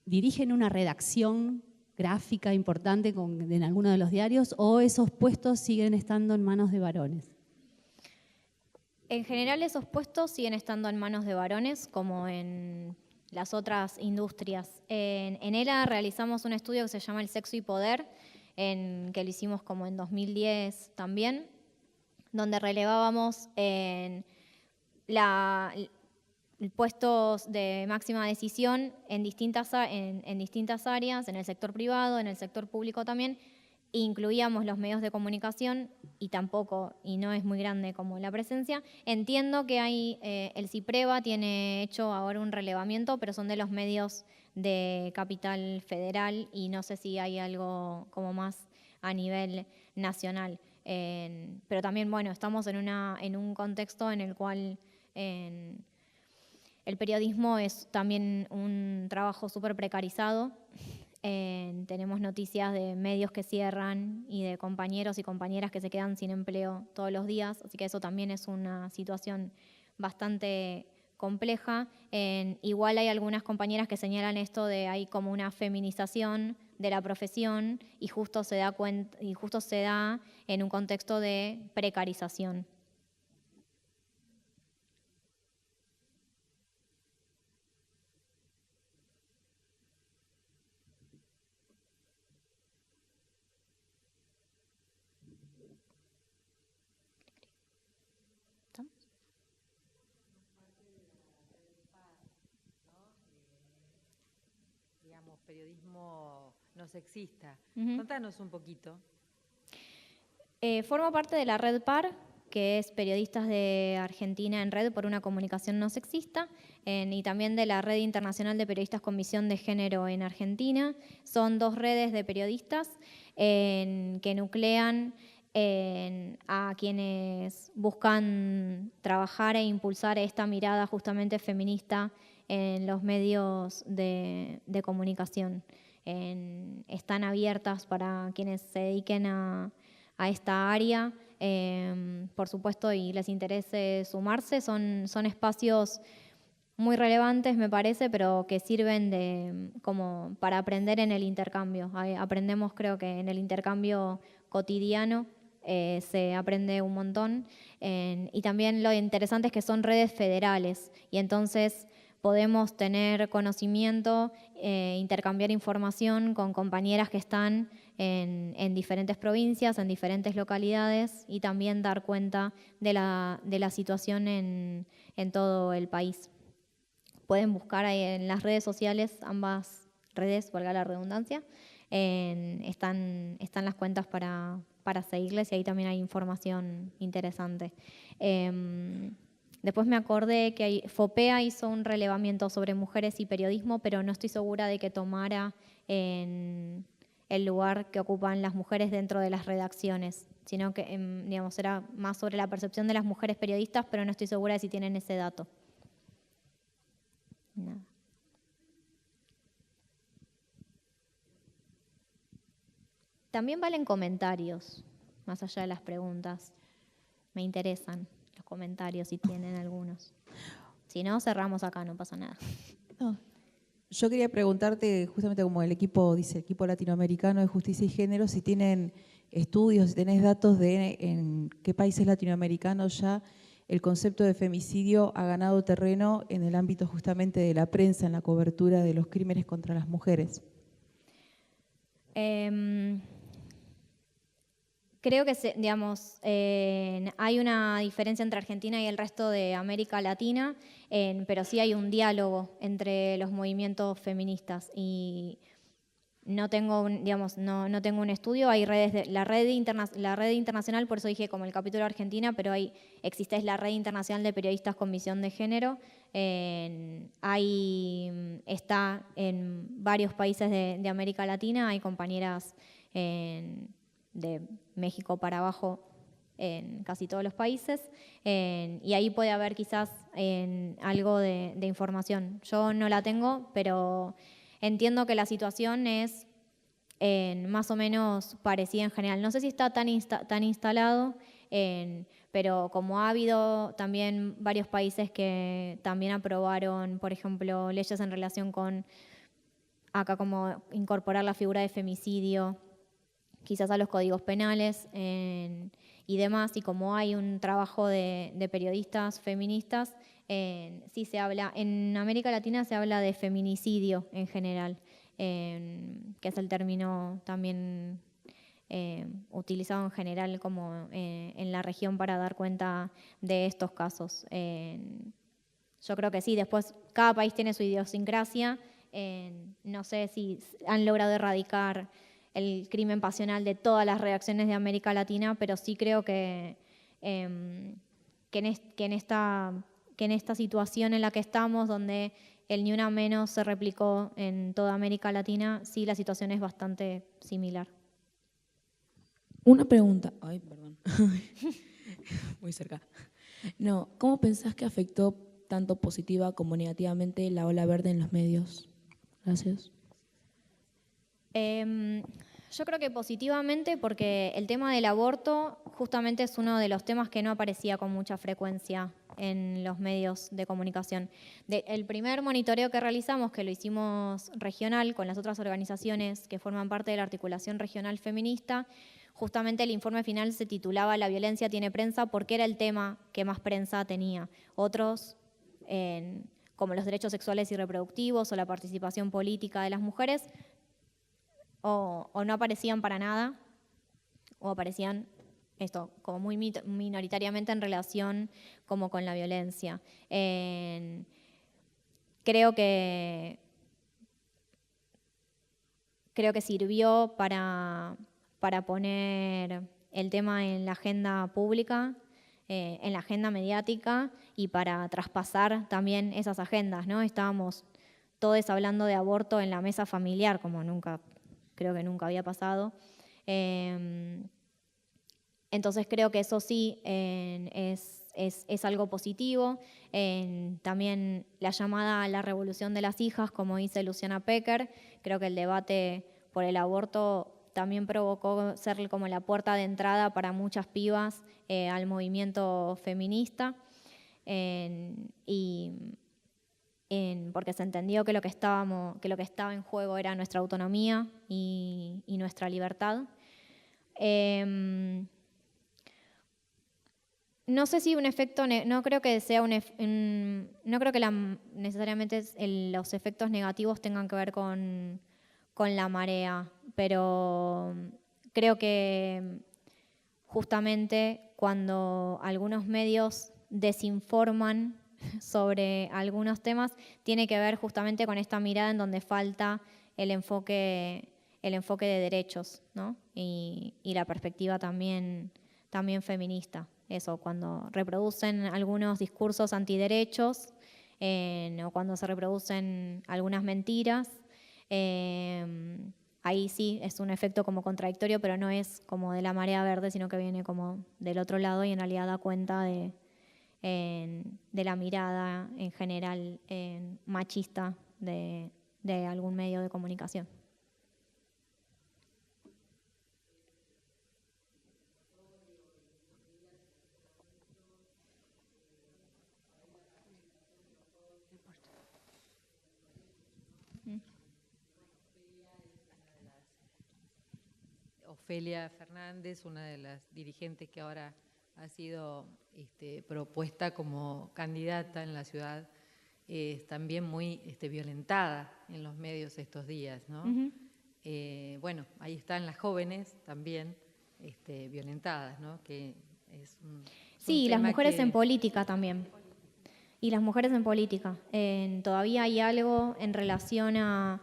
dirigen una redacción gráfica importante en alguno de los diarios, o esos puestos siguen estando en manos de varones. En general esos puestos siguen estando en manos de varones, como en las otras industrias. En ELA realizamos un estudio que se llama El sexo y poder, que lo hicimos como en 2010 también, donde relevábamos puestos de máxima decisión en distintas áreas, en el sector privado, en el sector público también. Incluíamos los medios de comunicación y no es muy grande como la presencia. Entiendo que el CIPREVA tiene hecho ahora un relevamiento, pero son de los medios de capital federal y no sé si hay algo como más a nivel nacional. Pero también, bueno, estamos en un contexto en el cual el periodismo es también un trabajo súper precarizado. Tenemos noticias de medios que cierran y de compañeros y compañeras que se quedan sin empleo todos los días, así que eso también es una situación bastante compleja. Igual hay algunas compañeras que señalan esto de hay como una feminización de la profesión y justo se da en un contexto de precarización. Periodismo no sexista. Uh-huh. Contanos un poquito. Formo parte de la Red PAR, que es Periodistas de Argentina en Red por una Comunicación No Sexista, y también de la Red Internacional de Periodistas con Visión de Género en Argentina. Son 2 redes de periodistas que nuclean a quienes buscan trabajar e impulsar esta mirada justamente feminista en los medios de comunicación. Están abiertas para quienes se dediquen a esta área, por supuesto, y les interese sumarse. Son espacios muy relevantes, me parece, pero que sirven como para aprender en el intercambio. Aprendemos, creo que en el intercambio cotidiano se aprende un montón. Y también lo interesante es que son redes federales y entonces podemos tener conocimiento, intercambiar información con compañeras que están en diferentes provincias, en diferentes localidades y también dar cuenta de la situación en todo el país. Pueden buscar ahí en las redes sociales, ambas redes, valga la redundancia, están las cuentas para seguirles y ahí también hay información interesante. Después me acordé que FOPEA hizo un relevamiento sobre mujeres y periodismo, pero no estoy segura de que tomara en el lugar que ocupan las mujeres dentro de las redacciones, sino que digamos, era más sobre la percepción de las mujeres periodistas, pero no estoy segura de si tienen ese dato. Nada. También valen comentarios, más allá de las preguntas. Me interesan los comentarios si tienen algunos. Si no, cerramos acá, no pasa nada. No. Yo quería preguntarte, justamente como el equipo latinoamericano de justicia y género, si tienen estudios, si tenés datos de en qué países latinoamericanos ya el concepto de femicidio ha ganado terreno en el ámbito justamente de la prensa, en la cobertura de los crímenes contra las mujeres. Creo que hay una diferencia entre Argentina y el resto de América Latina, pero sí hay un diálogo entre los movimientos feministas y no tengo un estudio. Hay redes la red internacional, por eso dije como el capítulo Argentina, pero existe la red internacional de periodistas con visión de género. Está en varios países de América Latina, hay compañeras de México para abajo en casi todos los países, y ahí puede haber quizás algo de información. Yo no la tengo, pero entiendo que la situación es más o menos parecida en general. No sé si está tan instalado, pero como ha habido también varios países que también aprobaron, por ejemplo, leyes en relación con, acá como incorporar la figura de femicidio, quizás a los códigos penales y demás, y como hay un trabajo de periodistas feministas, sí se habla, en América Latina se habla de feminicidio en general, que es el término también utilizado en general como en la región para dar cuenta de estos casos. Yo creo que sí, después cada país tiene su idiosincrasia, no sé si han logrado erradicar el crimen pasional de todas las redacciones de América Latina, pero sí creo que en esta situación en la que estamos, donde el Ni Una Menos se replicó en toda América Latina, sí la situación es bastante similar. Una pregunta. Ay, perdón. Muy cerca. No, ¿cómo pensás que afectó tanto positiva como negativamente la ola verde en los medios? Gracias. Yo creo que positivamente, porque el tema del aborto justamente es uno de los temas que no aparecía con mucha frecuencia en los medios de comunicación. El primer monitoreo que realizamos, que lo hicimos regional con las otras organizaciones que forman parte de la articulación regional feminista, justamente el informe final se titulaba "La violencia tiene prensa", porque era el tema que más prensa tenía. Otros, como los derechos sexuales y reproductivos o la participación política de las mujeres, o no aparecían para nada, o aparecían como muy minoritariamente en relación como con la violencia. Creo que sirvió para poner el tema en la agenda pública, en la agenda mediática, y para traspasar también esas agendas, ¿no? Estábamos todos hablando de aborto en la mesa familiar, como creo que nunca había pasado. Entonces creo que eso sí es algo positivo. También la llamada a la revolución de las hijas, como dice Luciana Pecker, creo que el debate por el aborto también provocó ser como la puerta de entrada para muchas pibas al movimiento feminista, porque se entendió que lo que estaba en juego era nuestra autonomía y nuestra libertad. No sé si un efecto, no creo que sea no creo que necesariamente los efectos negativos tengan que ver con la marea, pero creo que justamente cuando algunos medios desinforman sobre algunos temas, tiene que ver justamente con esta mirada en donde falta el enfoque de derechos, ¿no? Y la perspectiva también feminista. Eso, cuando reproducen algunos discursos antiderechos o cuando se reproducen algunas mentiras, ahí sí es un efecto como contradictorio, pero no es como de la marea verde, sino que viene como del otro lado y en realidad da cuenta de la mirada en general machista de algún medio de comunicación. Ofelia Fernández, una de las dirigentes que ahora ha sido propuesta como candidata en la ciudad, es también muy violentada en los medios estos días, ¿no? Bueno, ahí están las jóvenes también violentadas, ¿no? Que es sí, las mujeres en política también. Y las mujeres en política. Todavía hay algo en relación a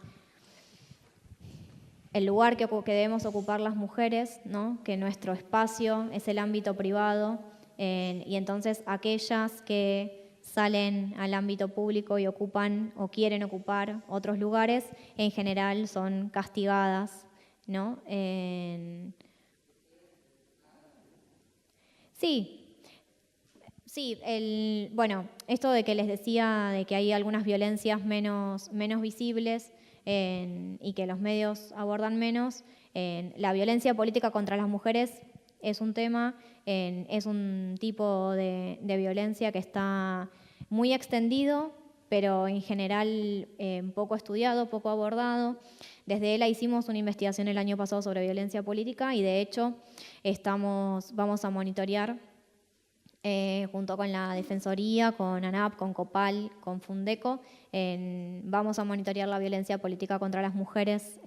el lugar que debemos ocupar las mujeres, ¿no? Que nuestro espacio es el ámbito privado, y entonces aquellas que salen al ámbito público y ocupan o quieren ocupar otros lugares, en general son castigadas, ¿no? Sí, bueno, esto de que les decía de que hay algunas violencias menos visibles, y que los medios abordan menos. La violencia política contra las mujeres es un tema, es un tipo de violencia que está muy extendido, pero en general poco estudiado, poco abordado. Desde ELA hicimos una investigación el año pasado sobre violencia política y de hecho vamos a monitorear junto con la Defensoría, con ANAP, con COPAL, con Fundeco, vamos a monitorear la violencia política contra las mujeres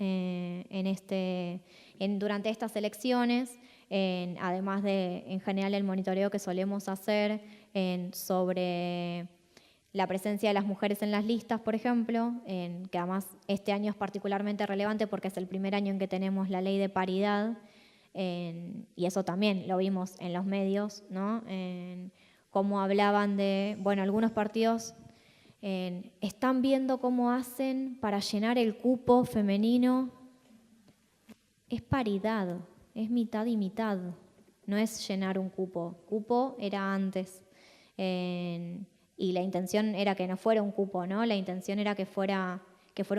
durante estas elecciones, además de, en general, el monitoreo que solemos hacer sobre la presencia de las mujeres en las listas, por ejemplo, que además este año es particularmente relevante porque es el primer año en que tenemos la ley de paridad, y eso también lo vimos en los medios, ¿no? Cómo hablaban de, bueno, algunos partidos están viendo cómo hacen para llenar el cupo femenino. Es paridad, es mitad y mitad, no es llenar un cupo. Cupo era antes. Y la intención era que no fuera un cupo, ¿no? La intención era que fuera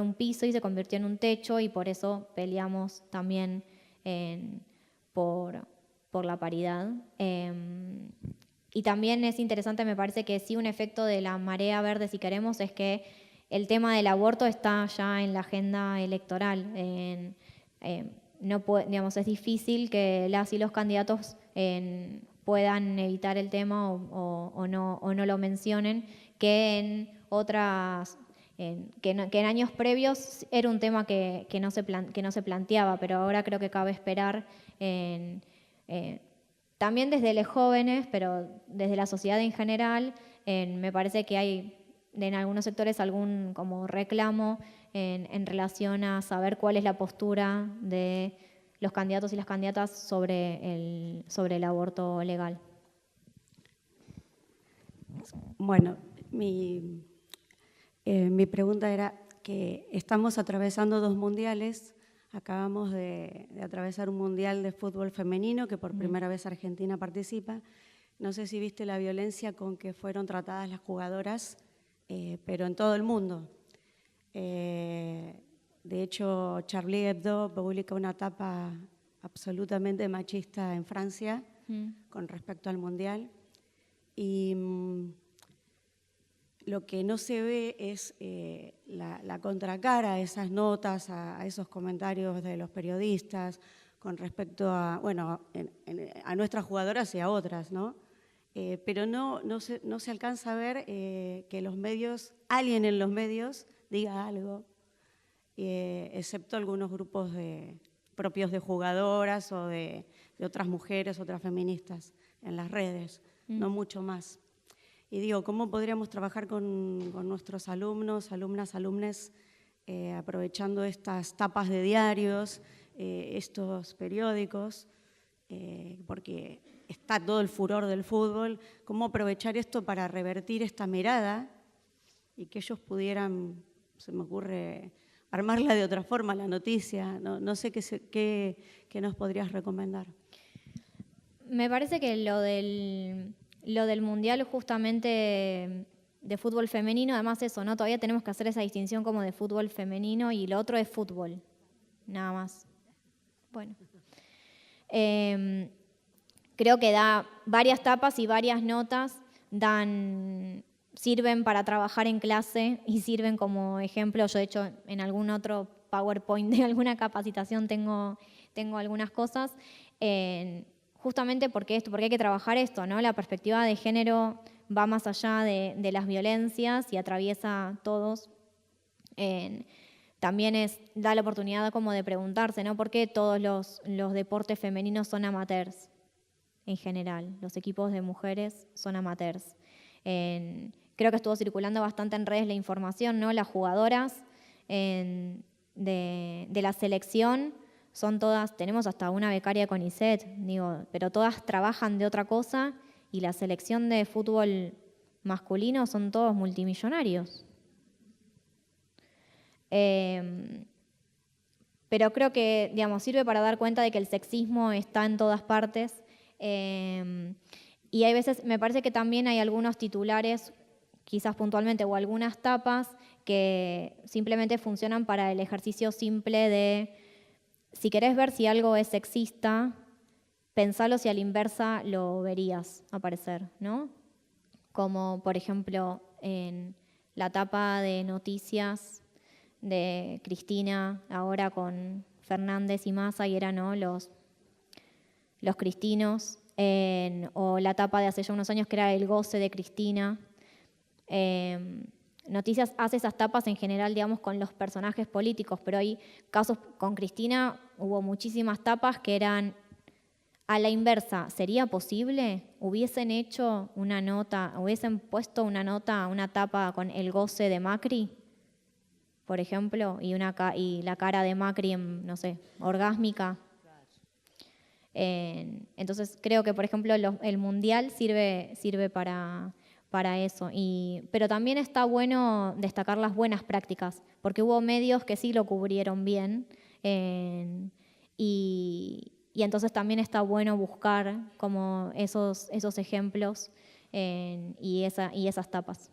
un piso y se convirtió en un techo, y por eso peleamos también por la paridad. Y también es interesante, me parece que sí, un efecto de la marea verde, si queremos, es que el tema del aborto está ya en la agenda electoral. Es difícil que las y los candidatos puedan evitar el tema o no lo mencionen, que en otras, que en años previos era un tema que no se planteaba, pero ahora creo que cabe esperar también desde los jóvenes, pero desde la sociedad en general. Me parece que hay en algunos sectores algún como reclamo en relación a saber cuál es la postura de los candidatos y las candidatas sobre el aborto legal. Bueno, mi pregunta era que estamos atravesando 2 mundiales. Acabamos de atravesar un mundial de fútbol femenino que por primera vez Argentina participa. No sé si viste la violencia con que fueron tratadas las jugadoras, pero en todo el mundo. De hecho, Charlie Hebdo publica una tapa absolutamente machista en Francia con respecto al mundial. Y lo que no se ve es la contracara a esas notas, a esos comentarios de los periodistas con respecto a, bueno, a nuestras jugadoras y a otras, ¿no? Pero no se alcanza a ver que los medios, alguien en los medios diga algo, excepto algunos grupos propios de jugadoras o de otras mujeres, otras feministas en las redes, no mucho más. Y digo, ¿cómo podríamos trabajar con nuestros alumnos, alumnes, aprovechando estas tapas de diarios, estos periódicos, porque está todo el furor del fútbol? ¿Cómo aprovechar esto para revertir esta mirada y que ellos pudieran, se me ocurre, armarla de otra forma, la noticia? No sé qué nos podrías recomendar. Me parece que lo del Mundial justamente de fútbol femenino, además eso, ¿no? Todavía tenemos que hacer esa distinción como de fútbol femenino y lo otro es fútbol, nada más. Bueno. Creo que da varias tapas y varias notas, sirven para trabajar en clase y sirven como ejemplo. Yo, de hecho, en algún otro PowerPoint de alguna capacitación tengo algunas cosas, justamente porque hay que trabajar esto, ¿no? La perspectiva de género va más allá de las violencias y atraviesa todos. También da la oportunidad como de preguntarse, ¿no? ¿Por qué todos los deportes femeninos son amateurs en general? Los equipos de mujeres son amateurs. Creo que estuvo circulando bastante en redes la información, ¿no? Las jugadoras de la selección son todas, tenemos hasta una becaria de CONICET, pero todas trabajan de otra cosa, y la selección de fútbol masculino son todos multimillonarios. Pero creo que, sirve para dar cuenta de que el sexismo está en todas partes, y hay veces, me parece que también hay algunos titulares, quizás puntualmente, o algunas tapas que simplemente funcionan para el ejercicio simple de, si querés ver si algo es sexista, pensalo si a la inversa lo verías aparecer, ¿no? Como, por ejemplo, en la tapa de noticias de Cristina, ahora con Fernández y Massa, y eran, ¿no?, los cristinos, o la tapa de hace ya unos años que era el goce de Cristina. Noticias hace esas tapas en general, digamos, con los personajes políticos, pero hay casos con Cristina, hubo muchísimas tapas que eran a la inversa. ¿Sería posible? ¿Hubiesen hecho una nota, hubiesen puesto una nota, una tapa con el goce de Macri, por ejemplo, y la cara de Macri, no sé, orgásmica? Entonces creo que, por ejemplo, el Mundial sirve para eso. Pero también está bueno destacar las buenas prácticas, porque hubo medios que sí lo cubrieron bien, y entonces también está bueno buscar como esos ejemplos y esas tapas.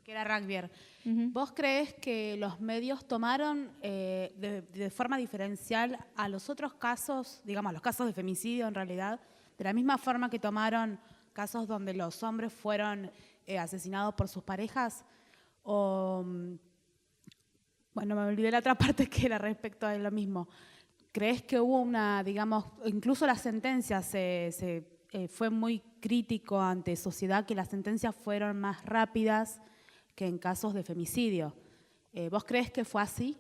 Que era rugbyer. ¿Vos creés que los medios tomaron de forma diferencial a los otros casos, digamos, a los casos de femicidio en realidad, de la misma forma que tomaron casos donde los hombres fueron asesinados por sus parejas? O, bueno, me olvidé la otra parte que era respecto a lo mismo. ¿Creés que hubo una, digamos, incluso las sentencias fue muy crítico ante sociedad, que las sentencias fueron más rápidas que en casos de femicidio? ¿Vos creés que fue así?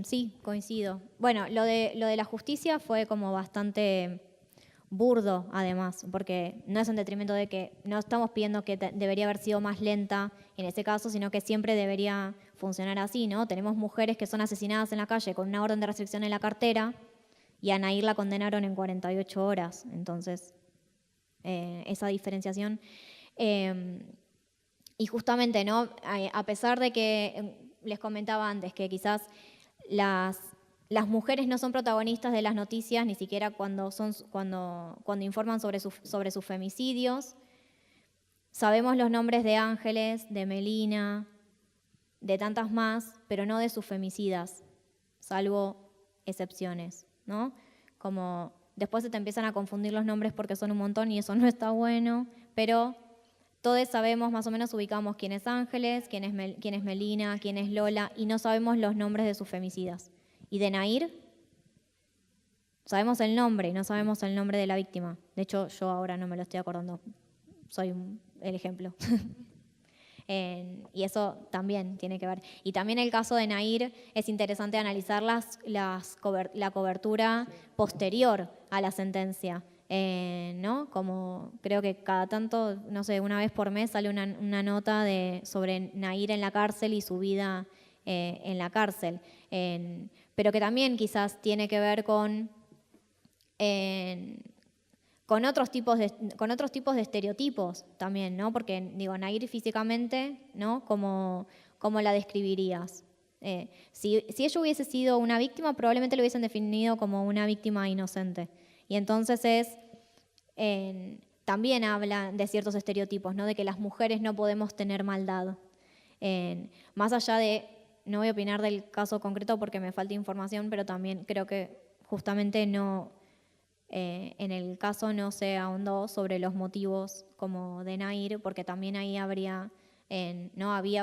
Sí, coincido. Bueno, lo de la justicia fue como bastante burdo, además, porque no es un detrimento de que no estamos pidiendo que debería haber sido más lenta en ese caso, sino que siempre debería funcionar así, ¿no? Tenemos mujeres que son asesinadas en la calle con una orden de restricción en la cartera y a Nahir la condenaron en 48 horas. Entonces, esa diferenciación. Y justamente, ¿no?, a pesar de que les comentaba antes que quizás las mujeres no son protagonistas de las noticias, ni siquiera cuando informan sobre sus femicidios, sabemos los nombres de Ángeles, de Melina, de tantas más, pero no de sus femicidas, salvo excepciones, ¿no? Como después se te empiezan a confundir los nombres porque son un montón y eso no está bueno, pero todos sabemos, más o menos ubicamos quién es Ángeles, quién es Melina, quién es Lola, y no sabemos los nombres de sus femicidas. ¿Y de Nahir? Sabemos el nombre, no sabemos el nombre de la víctima. De hecho, yo ahora no me lo estoy acordando. Soy el ejemplo. Y eso también tiene que ver. Y también el caso de Nahir, es interesante analizar la cobertura posterior a la sentencia. ¿No? Como creo que cada tanto, no sé, una vez por mes sale una nota sobre Nahir en la cárcel y su vida en la cárcel. Pero que también quizás tiene que ver con otros tipos de estereotipos también, ¿no? Porque, digo, Nahir físicamente, ¿no?, ¿cómo la describirías? Si ella hubiese sido una víctima, probablemente lo hubiesen definido como una víctima inocente. Y entonces también habla de ciertos estereotipos, ¿no?, de que las mujeres no podemos tener maldad. Más allá de, no voy a opinar del caso concreto porque me falta información, pero también creo que justamente no, en el caso no se ahondó sobre los motivos como de Nahir, porque también ahí había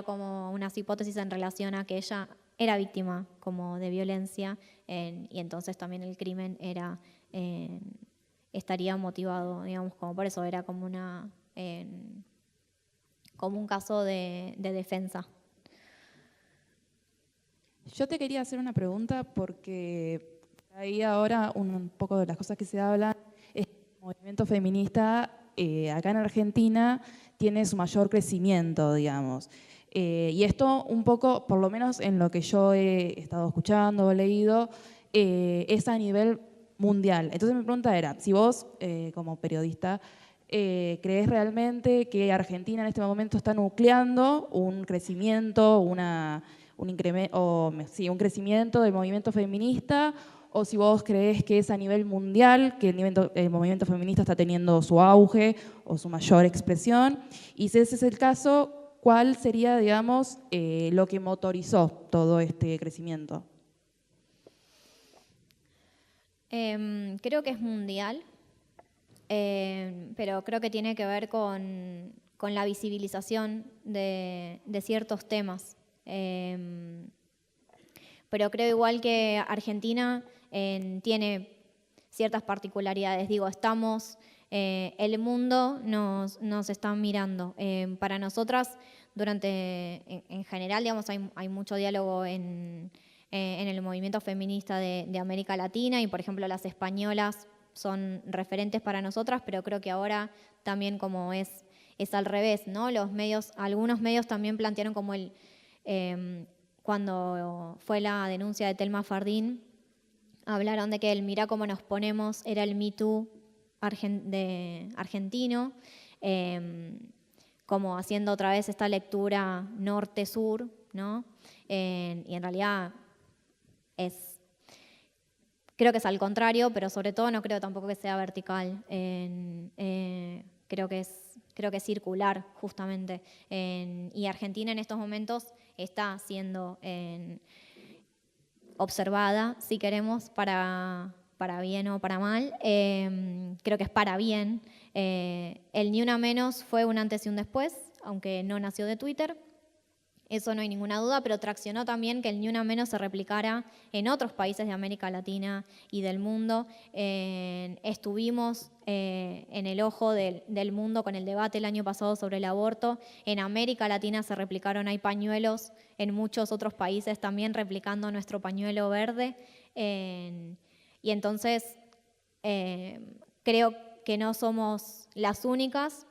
como unas hipótesis en relación a que ella era víctima como de violencia, y entonces también el crimen estaría motivado, digamos, como por eso era como como un caso de defensa. Yo te quería hacer una pregunta porque ahí ahora un poco de las cosas que se hablan es que el movimiento feminista acá en Argentina tiene su mayor crecimiento, digamos. Y esto un poco, por lo menos en lo que yo he estado escuchando o leído, es a nivel mundial. Entonces mi pregunta era, si vos como periodista crees realmente que Argentina en este momento está nucleando un crecimiento, un crecimiento del movimiento feminista, o si vos creés que es a nivel mundial, que el movimiento feminista está teniendo su auge o su mayor expresión. Y si ese es el caso, ¿cuál sería, digamos, lo que motorizó todo este crecimiento? Creo que es mundial, pero creo que tiene que ver con la visibilización de ciertos temas. Pero creo igual que Argentina tiene ciertas particularidades. Digo, el mundo nos está mirando. Para nosotras, en general, digamos, hay mucho diálogo en el movimiento feminista de América Latina y, por ejemplo, las españolas son referentes para nosotras, pero creo que ahora también como es al revés, ¿no? Algunos medios también plantearon como cuando fue la denuncia de Telma Fardín, hablaron de que el mirá cómo nos ponemos era el Me Too argentino, como haciendo otra vez esta lectura norte-sur, ¿no? Y en realidad creo que es al contrario, pero sobre todo no creo tampoco que sea vertical. Creo que es circular, justamente. Y Argentina en estos momentos está siendo observada, si queremos, para bien o para mal. Creo que es para bien. El Ni Una Menos fue un antes y un después, aunque no nació de Twitter. Eso no hay ninguna duda, pero traccionó también que el Ni Una Menos se replicara en otros países de América Latina y del mundo. Estuvimos en el ojo del mundo con el debate el año pasado sobre el aborto. En América Latina se replicaron, hay pañuelos en muchos otros países también replicando nuestro pañuelo verde. Y entonces creo que no somos las únicas,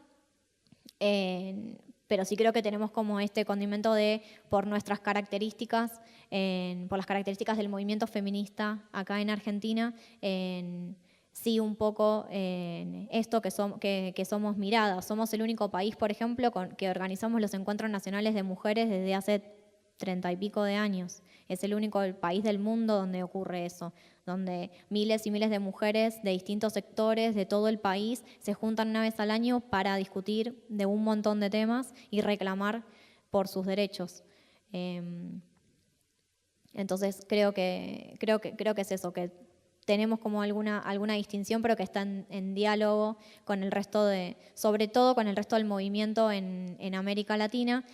pero sí creo que tenemos como este condimento por nuestras características, por las características del movimiento feminista acá en Argentina, sí un poco esto que somos miradas. Somos el único país, por ejemplo, que organizamos los encuentros nacionales de mujeres desde hace 30 y pico de años. Es el único país del mundo donde ocurre eso, donde miles y miles de mujeres de distintos sectores de todo el país se juntan una vez al año para discutir de un montón de temas y reclamar por sus derechos. Entonces creo que es eso, que tenemos como alguna distinción, pero que está en diálogo con el resto sobre todo con el resto del movimiento en América Latina.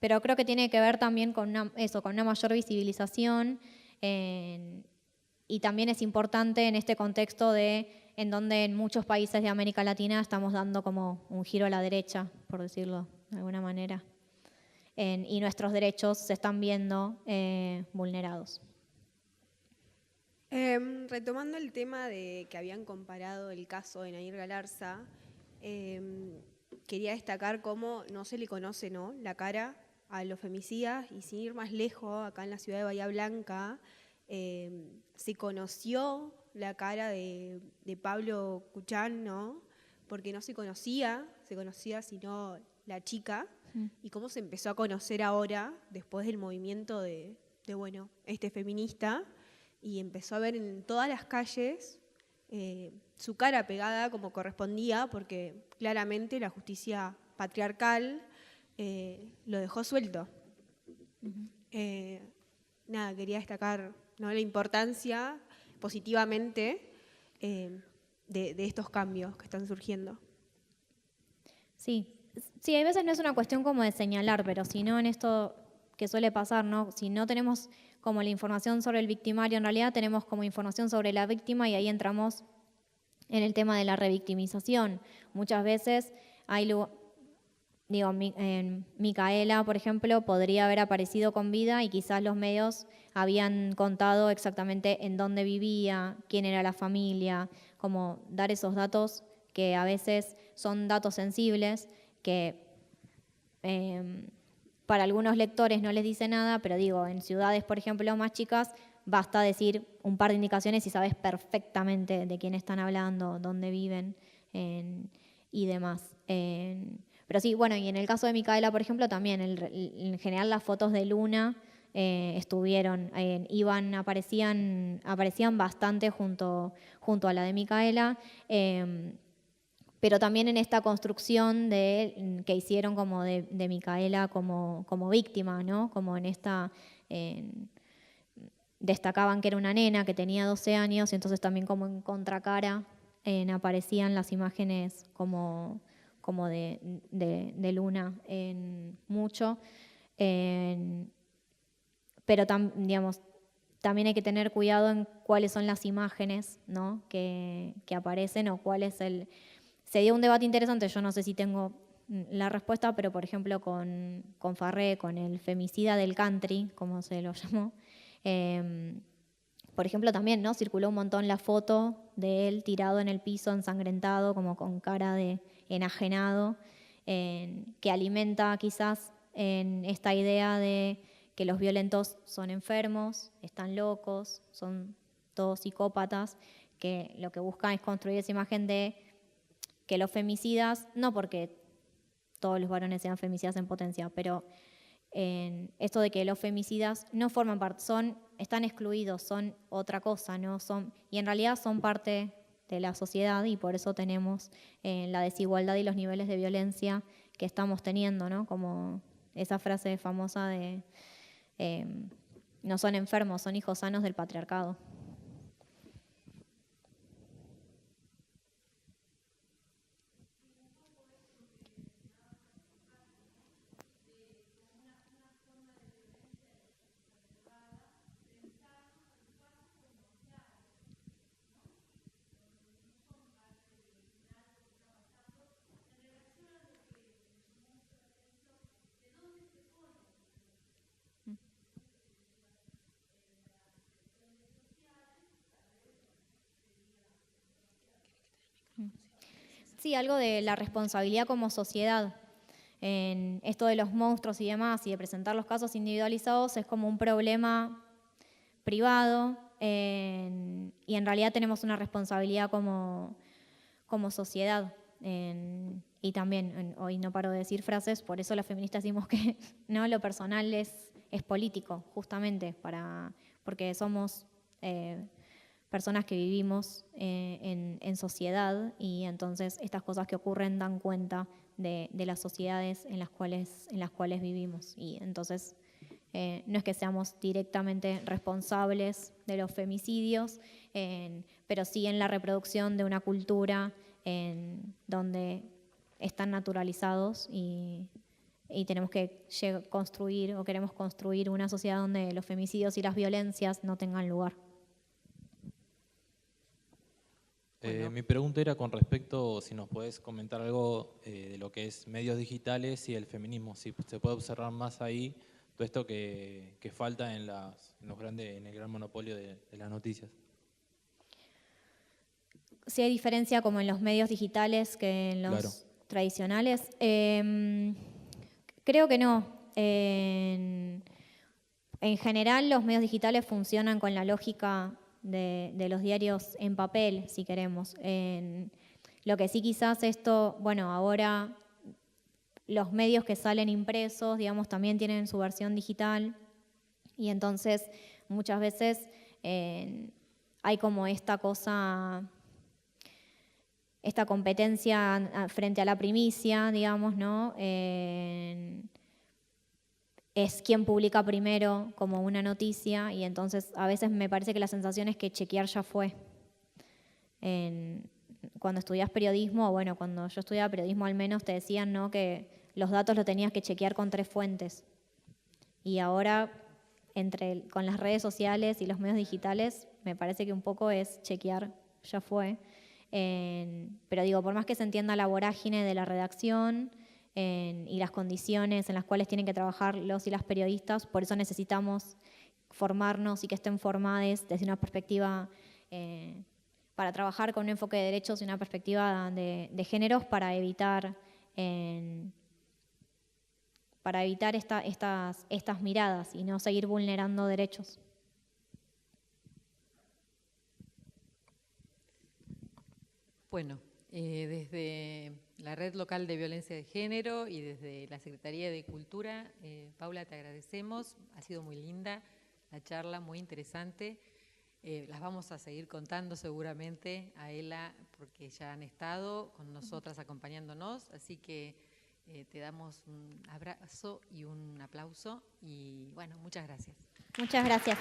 Pero creo que tiene que ver también con una mayor visibilización, y también es importante en este contexto en donde en muchos países de América Latina estamos dando como un giro a la derecha, por decirlo de alguna manera, y nuestros derechos se están viendo vulnerados. Retomando el tema de que habían comparado el caso de Nair Galarza, quería destacar cómo no se le conoce, ¿no?, la cara a los femicidas, y sin ir más lejos, acá en la ciudad de Bahía Blanca, se conoció la cara de Pablo Kuchan, ¿no?, porque no se conocía sino la chica, y cómo se empezó a conocer ahora, después del movimiento de feminista, y empezó a ver en todas las calles su cara pegada como correspondía, porque claramente la justicia patriarcal lo dejó suelto. Quería destacar, ¿no?, la importancia positivamente de estos cambios que están surgiendo. Sí, hay veces no es una cuestión como de señalar, pero si no, en esto que suele pasar, ¿no?, si no tenemos como la información sobre el victimario, en realidad tenemos como información sobre la víctima, y ahí entramos en el tema de la revictimización. Muchas veces Micaela, por ejemplo, podría haber aparecido con vida y quizás los medios habían contado exactamente en dónde vivía, quién era la familia, como dar esos datos que a veces son datos sensibles, que para algunos lectores no les dice nada, pero en ciudades, por ejemplo, más chicas, basta decir un par de indicaciones y sabes perfectamente de quién están hablando, dónde viven y demás. Pero Pero sí, bueno, y en el caso de Micaela, por ejemplo, también en general las fotos de Luna estuvieron, aparecían bastante junto a la de Micaela, pero también en esta construcción que hicieron como de Micaela como víctima, ¿no? Como en esta... destacaban que era una nena que tenía 12 años, y entonces también como en contracara aparecían las imágenes como de Luna mucho. Pero digamos, también hay que tener cuidado en cuáles son las imágenes, ¿no? que aparecen o cuál es el... Se dio un debate interesante, yo no sé si tengo la respuesta, pero por ejemplo con Farré, con el femicida del country, como se lo llamó, por ejemplo también, ¿no? Circuló un montón la foto de él tirado en el piso, ensangrentado, como con cara de enajenado, que alimenta quizás en esta idea de que los violentos son enfermos, están locos, son todos psicópatas, que lo que buscan es construir esa imagen de que los femicidas, no porque todos los varones sean femicidas en potencia, pero esto de que los femicidas no forman parte, están excluidos, son otra cosa, ¿no? Y en realidad son parte de la sociedad, y por eso tenemos la desigualdad y los niveles de violencia que estamos teniendo, ¿no? Como esa frase famosa de no son enfermos, son hijos sanos del patriarcado. Sí, algo de la responsabilidad como sociedad. En esto de los monstruos y demás, y de presentar los casos individualizados, es como un problema privado, y en realidad tenemos una responsabilidad como sociedad. Y también, hoy no paro de decir frases, por eso las feministas decimos que no, lo personal es político, justamente, porque somos personas que vivimos en sociedad, y entonces estas cosas que ocurren dan cuenta de las sociedades en las cuales vivimos. Y entonces no es que seamos directamente responsables de los femicidios, pero sí en la reproducción de una cultura donde están naturalizados, y tenemos que construir o queremos construir una sociedad donde los femicidios y las violencias no tengan lugar. Mi pregunta era con respecto, si nos podés comentar algo de lo que es medios digitales y el feminismo, si se puede observar más ahí todo esto que falta en el gran monopolio de las noticias. Sí hay diferencia como en los medios digitales que en los tradicionales. Creo que no. En general los medios digitales funcionan con la lógica de los diarios en papel, si queremos. Lo que sí quizás ahora los medios que salen impresos, digamos, también tienen su versión digital, y entonces muchas veces hay como esta competencia frente a la primicia, digamos, ¿no? Es quien publica primero como una noticia, y entonces a veces me parece que la sensación es que chequear ya fue. Cuando estudias periodismo, cuando yo estudiaba periodismo al menos te decían, ¿no?, que los datos los tenías que chequear con 3 fuentes. Y ahora, con las redes sociales y los medios digitales, me parece que un poco es chequear ya fue. Pero digo, por más que se entienda la vorágine de la redacción y las condiciones en las cuales tienen que trabajar los y las periodistas, por eso necesitamos formarnos y que estén formadas desde una perspectiva, para trabajar con un enfoque de derechos y una perspectiva de géneros, para evitar estas miradas y no seguir vulnerando derechos. Bueno, Desde la Red Local de Violencia de Género y desde la Secretaría de Cultura, Paula, te agradecemos. Ha sido muy linda la charla, muy interesante. Las vamos a seguir contando seguramente a Ela porque ya han estado con nosotras acompañándonos, así que te damos un abrazo y un aplauso y bueno, muchas gracias. Muchas gracias.